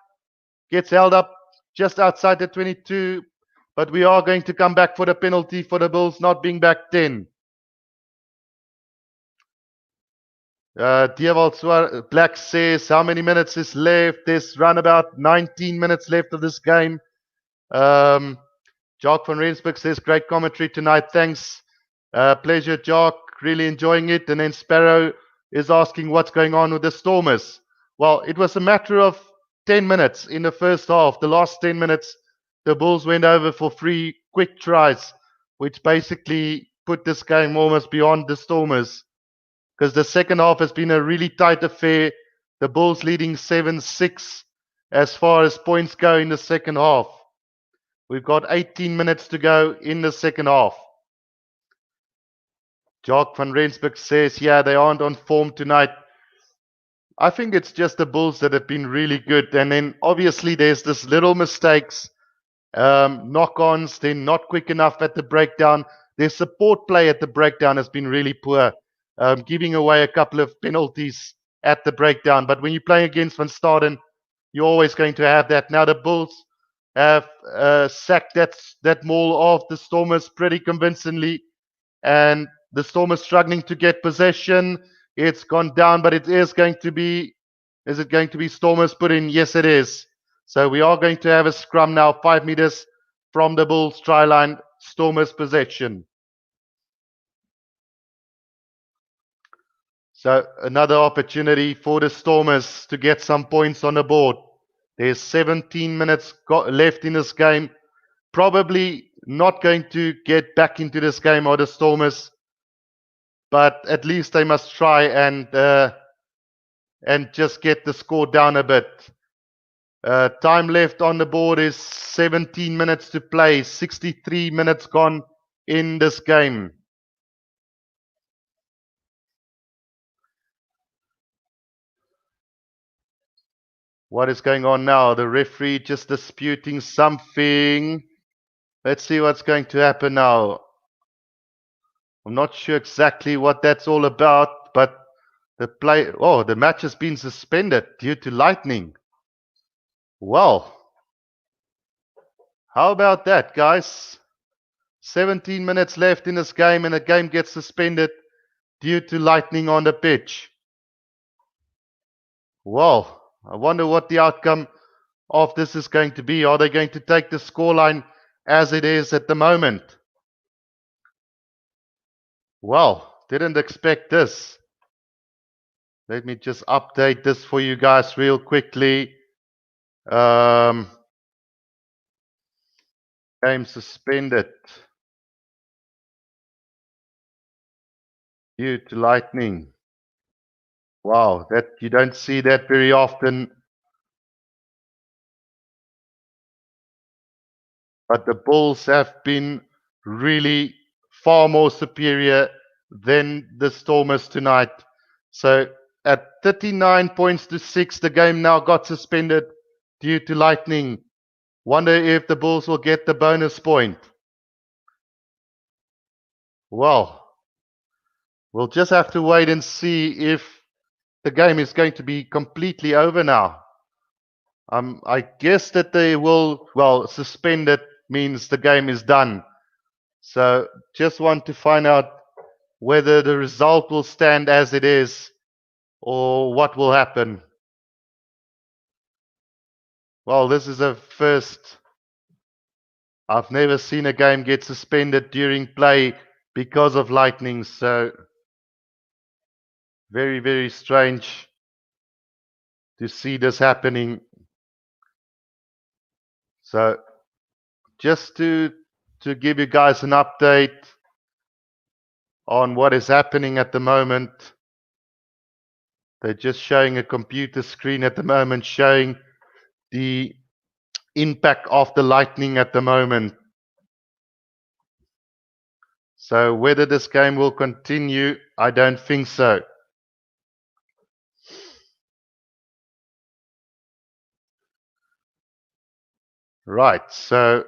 Gets held up just outside the 22. But we are going to come back for the penalty for the Bulls not being back 10. Deerwald Black says, how many minutes is left? There's around about 19 minutes left of this game. Jock van Rensburg says, great commentary tonight. Thanks. Pleasure, Jock. Really enjoying it. And then Sparrow is asking what's going on with the Stormers. Well, it was a matter of 10 minutes in the first half. The last 10 minutes, the Bulls went over for 3 quick tries, which basically put this game almost beyond the Stormers. Because the second half has been a really tight affair. The Bulls leading 7-6 as far as points go in the second half. We've got 18 minutes to go in the second half. Jock van Rensburg says, yeah, they aren't on form tonight. I think it's just the Bulls that have been really good. And then obviously there's this little mistakes, knock-ons. They're not quick enough at the breakdown. Their support play at the breakdown has been really poor, giving away a couple of penalties at the breakdown. But when you're playing against Van Staden, you're always going to have that. Now the Bulls have sacked that maul off the Stormers pretty convincingly. And the Stormers struggling to get possession. It's gone down, but it is going to be... Is it going to be Stormers put in? Yes, it is. So we are going to have a scrum now, 5 meters from the Bulls try line. Stormers possession. So another opportunity for the Stormers to get some points on the board. There's 17 minutes left in this game. Probably not going to get back into this game, or the Stormers, but at least they must try and just get the score down a bit. Time left on the board is 17 minutes to play. 63 minutes gone in this game. What is going on now? The referee just disputing something. Let's see what's going to happen now. I'm not sure exactly what that's all about, but the match has been suspended due to lightning. Well, how about that, guys? 17 minutes left in this game, and the game gets suspended due to lightning on the pitch. Well, I wonder what the outcome of this is going to be. Are they going to take the scoreline as it is at the moment? Well, didn't expect this. Let me just update this for you guys real quickly. Game suspended due to lightning. Wow, that you don't see that very often. But the Bulls have been really far more superior than the Stormers tonight. So at 39 points to 6, the game now got suspended due to lightning. Wonder if the Bulls will get the bonus point. Well, we'll just have to wait and see if the game is going to be completely over now. I guess that they will, suspended means the game is done. So just want to find out whether the result will stand as it is or what will happen. Well, this is a first. I've never seen a game get suspended during play because of lightning, so very, very strange to see this happening. So just to give you guys an update on what is happening at the moment. They're just showing a computer screen at the moment showing the impact of the lightning at the moment. So whether this game will continue, I don't think so. Right, so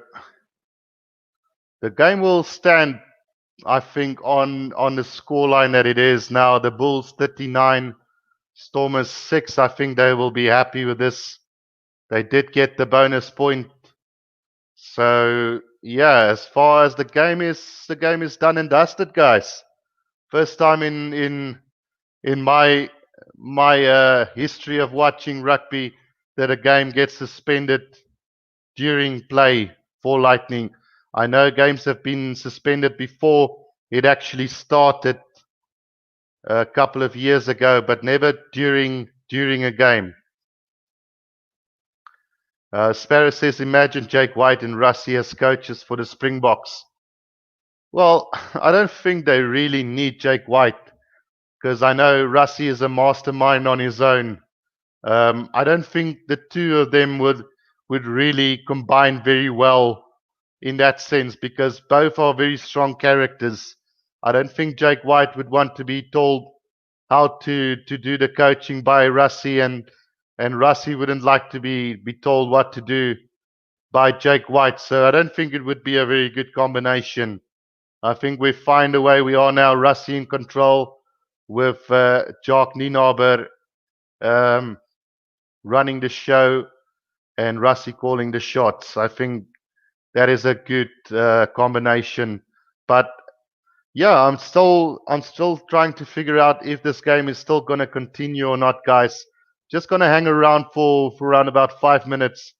the game will stand, I think, on the scoreline that it is now. The Bulls 39, Stormers 6. I think they will be happy with this. They did get the bonus point. So yeah, as far as the game is done and dusted, guys. First time in my history of watching rugby that a game gets suspended during play for lightning. I know games have been suspended before it actually started a couple of years ago, but never during a game. Sparrow says, imagine Jake White and Russie as coaches for the Springboks. Well, I don't think they really need Jake White because I know Russie is a mastermind on his own. I don't think the two of them would really combine very well in that sense because both are very strong characters. I don't think Jake White would want to be told how to do the coaching by Russie, and Russie wouldn't like to be told what to do by Jake White. So I don't think it would be a very good combination. I think we find a way. We are now Russie in control with Jacques Nienaber running the show and Russie calling the shots. I think that is a good combination. But yeah, I'm still trying to figure out if this game is still going to continue or not, guys. Just going to hang around for around about 5 minutes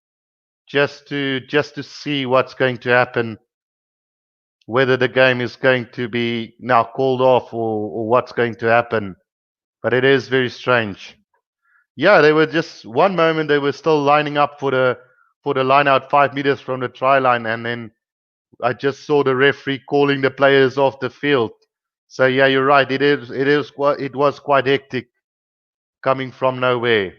just to see what's going to happen, whether the game is going to be now called off or what's going to happen. But it is very strange. Yeah, they were just one moment they were still lining up for the line out 5 meters from the try line, and then I just saw the referee calling the players off the field. So yeah, you're right. It was quite hectic coming from nowhere.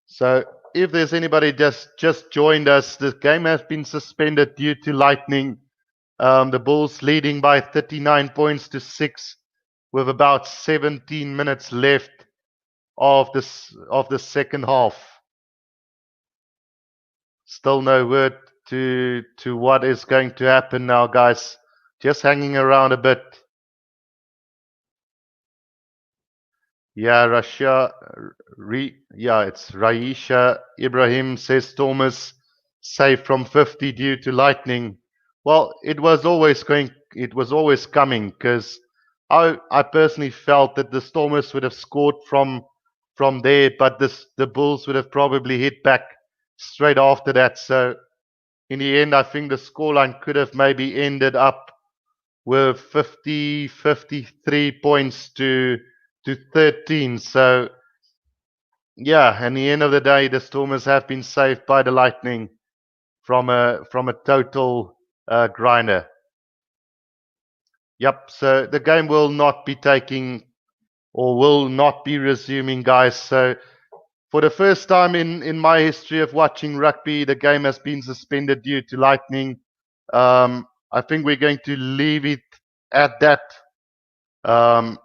So if there's anybody just joined us, the game has been suspended due to lightning. The Bulls leading by 39 points to 6 with about 17 minutes left of the second half. Still no word to what is going to happen now, guys. Just hanging around a bit. Yeah, it's Raisha Ibrahim says Thomas saved from 50 due to lightning. Well, it was always coming because I personally felt that the Stormers would have scored from there, but the Bulls would have probably hit back straight after that. So in the end, I think the scoreline could have maybe ended up with 53 points to 13. So yeah, at the end of the day, the Stormers have been saved by the Lightning from a total grinder. Yep. So the game will not be taking or will not be resuming, guys. So for the first time in my history of watching rugby, the game has been suspended due to lightning. I think we're going to leave it at that. Um,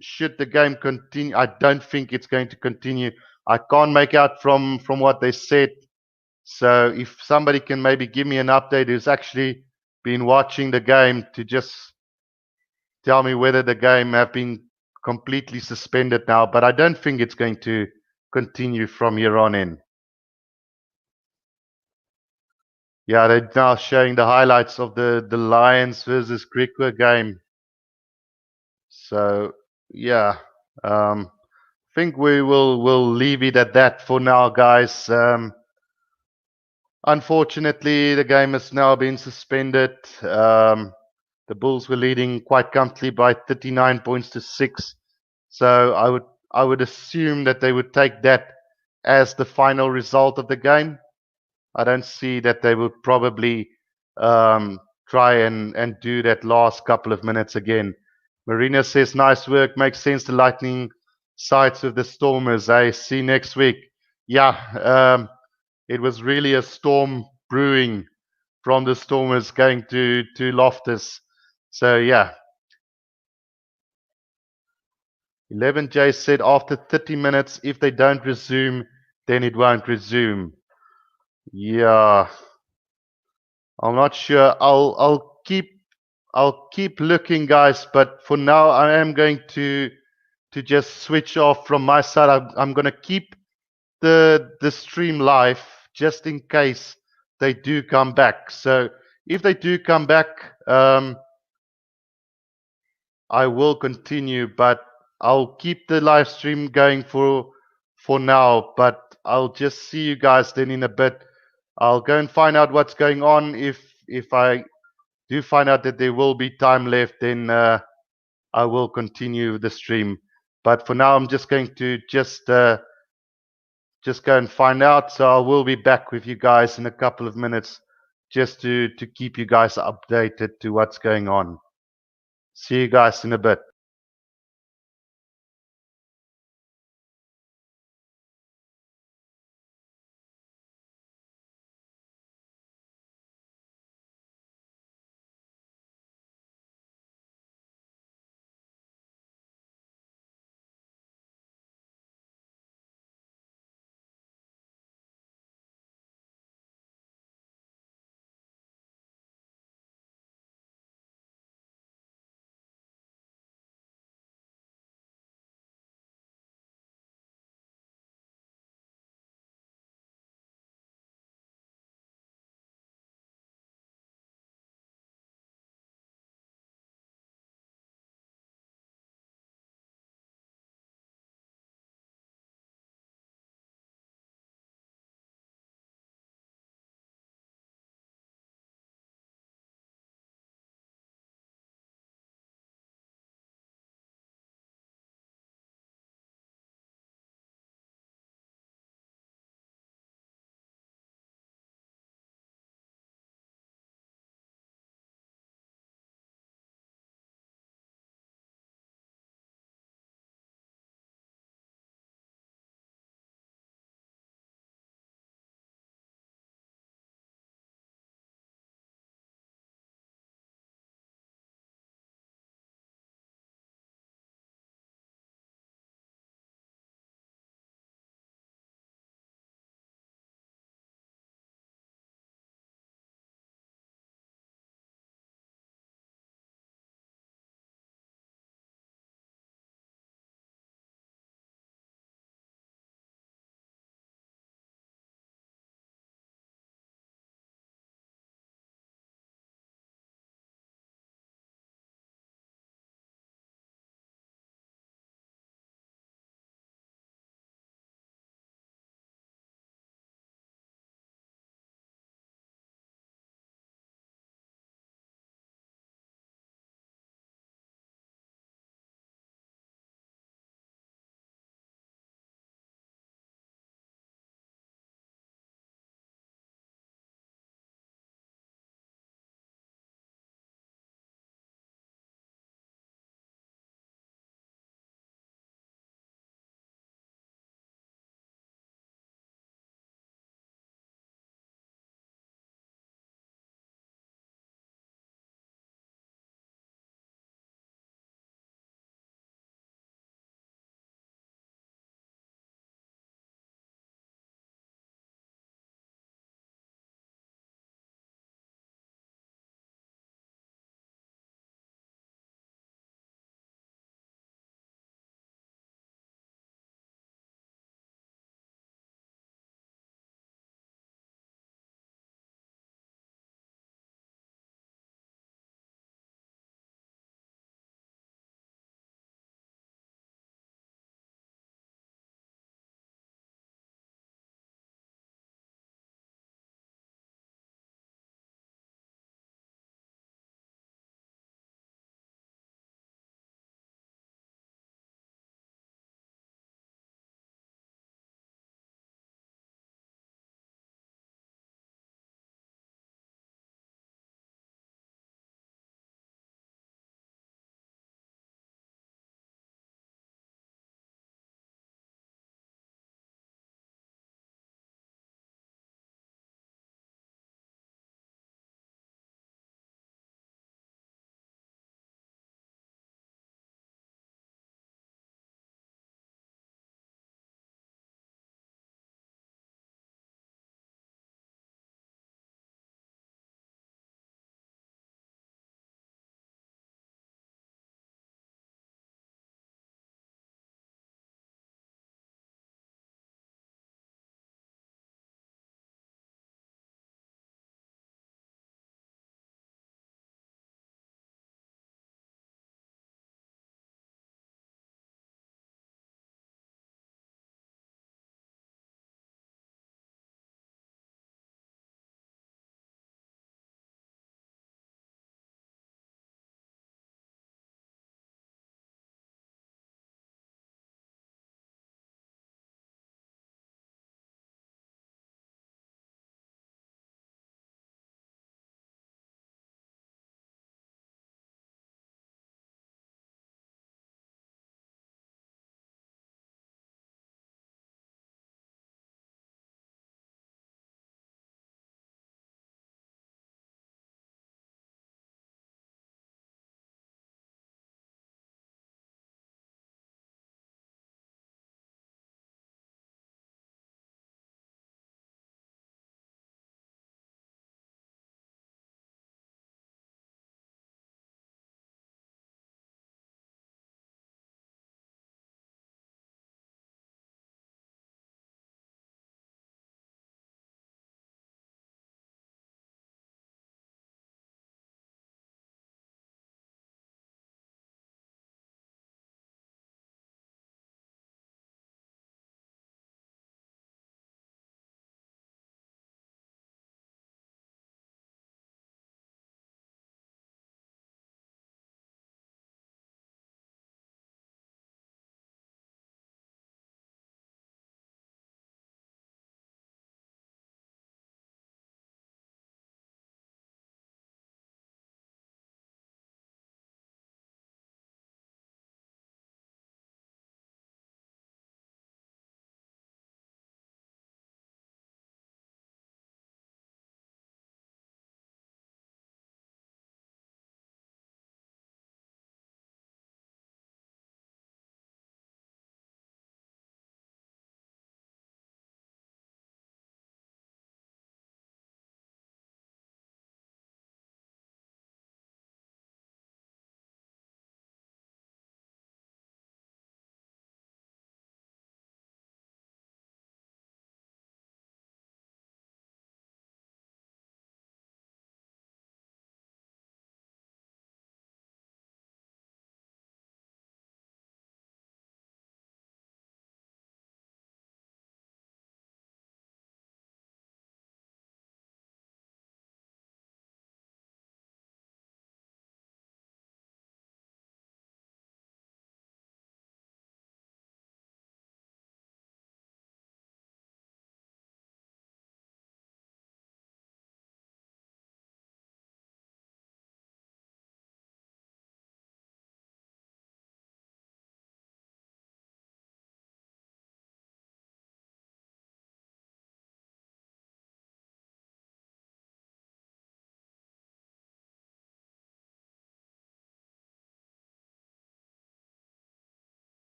should the game continue, I don't think it's going to continue. I can't make out from what they said. So if somebody can maybe give me an update who's actually been watching the game to just tell me whether the game have been completely suspended now, but I don't think it's going to continue from here on in. Yeah, they're now showing the highlights of the Lions versus Griqua game. So yeah, think we'll leave it at that for now, guys. Unfortunately, the game has now been suspended. The Bulls were leading quite comfortably by 39 points to 6. So I would assume that they would take that as the final result of the game. I don't see that they would probably try and do that last couple of minutes again. Marina says, nice work, makes sense. The Lightning sides with the Stormers. I see next week. Yeah, it was really a storm brewing from the Stormers going to Loftus. So yeah, 11J said after 30 minutes, if they don't resume, then it won't resume. Yeah, I'm not sure. I'll keep looking, guys. But for now, I am going to just switch off from my side. I'm going to keep the stream live just in case they do come back. So if they do come back, I will continue, but I'll keep the live stream going for now. But I'll just see you guys then in a bit. I'll go and find out what's going on. If I do find out that there will be time left, then I will continue the stream. But for now, I'm just going to just go and find out. So I will be back with you guys in a couple of minutes, just to keep you guys updated to what's going on. See you guys in a bit.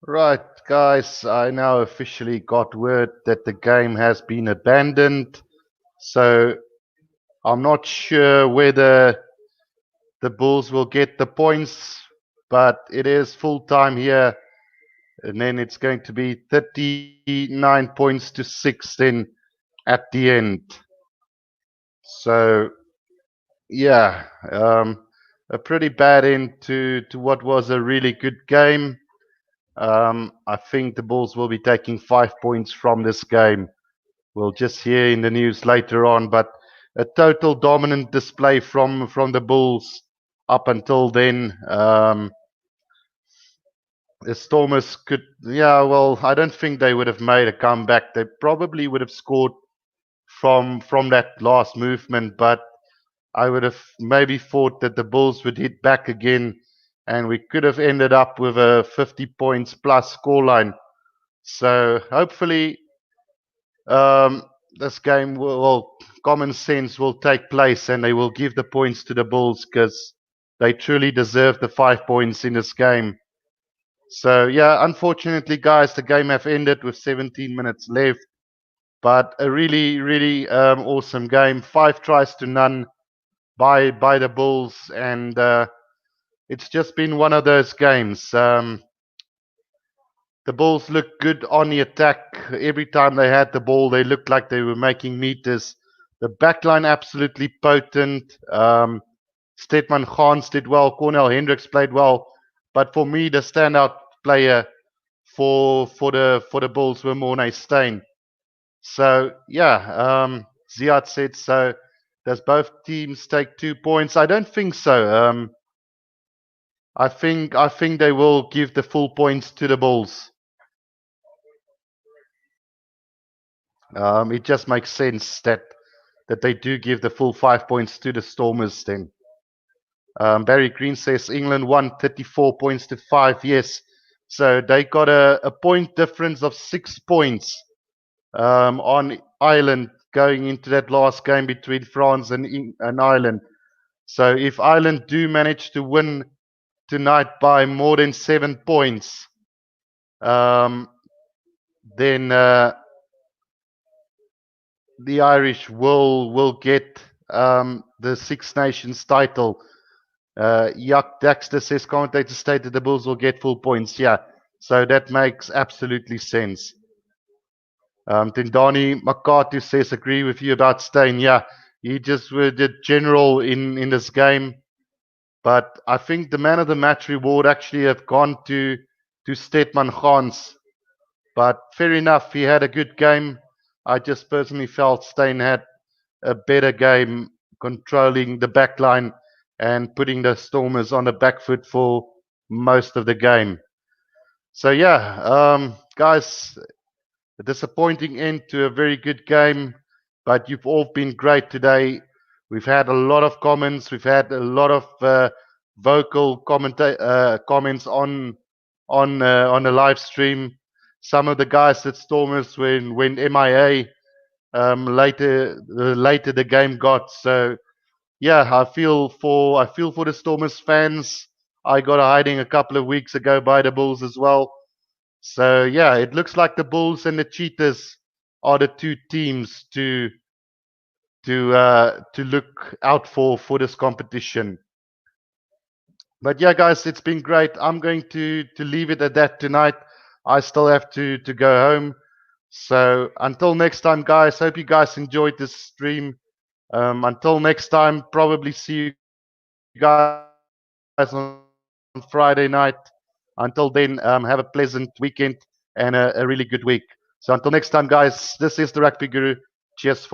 Right, guys, I now officially got word that the game has been abandoned. So I'm not sure whether the Bulls will get the points, but it is full time here. And then it's going to be 39 points to 6 then at the end. So, yeah, a pretty bad end to what was a really good game. I think the Bulls will be taking 5 points from this game. We'll just hear in the news later on, but a total dominant display from the Bulls up until then. The Stormers could, yeah, well, I don't think they would have made a comeback. They probably would have scored from that last movement, but I would have maybe thought that the Bulls would hit back again, and we could have ended up with a 50 points plus scoreline. So hopefully, um, this game will, common sense will take place, and they will give the points to the Bulls because they truly deserve the 5 points in this game. So yeah, unfortunately, guys, the game have ended with 17 minutes left. But a really, really awesome game. 5 tries to none by the Bulls, and it's just been one of those games. The Bulls looked good on the attack. Every time they had the ball, they looked like they were making meters. The backline absolutely potent. Stedman Gans did well. Cornel Hendricks played well. But for me, the standout player for the Bulls were Mornay Steyn. So yeah, Ziad said so. Does both teams take 2 points? I don't think so. I think they will give the full points to the Bulls. It just makes sense that they do give the full 5 points to the Stormers then. Barry Green says England won 34 points to 5. Yes. So they got a point difference of 6 points on Ireland going into that last game between France and Ireland. So if Ireland do manage to win tonight by more than 7 points, um, then the Irish will get the Six Nations title. Yuck Daxter says commentator stated the Bulls will get full points. Yeah, so that makes absolutely sense. Tindani Makatu says agree with you about Steyn. Yeah, he just did general in this game. But I think the man of the match reward actually have gone to Stedman Gans. But fair enough, he had a good game. I just personally felt Steyn had a better game controlling the back line and putting the Stormers on the back foot for most of the game. So yeah, guys, a disappointing end to a very good game, but you've all been great today. We've had a lot of comments. We've had a lot of vocal comments on the live stream. Some of the guys at Stormers went MIA later the game got. So yeah, I feel for the Stormers fans. I got a hiding a couple of weeks ago by the Bulls as well. So yeah, it looks like the Bulls and the Cheetahs are the two teams to look out for this competition. But yeah, guys, it's been great. I'm going to leave it at that tonight. I still have to go home. So until next time, guys. Hope you guys enjoyed this stream. Until next time, probably see you guys on Friday night. Until then, have a pleasant weekend and a really good week. So until next time, guys, this is the Rugby Guru. Cheers for now.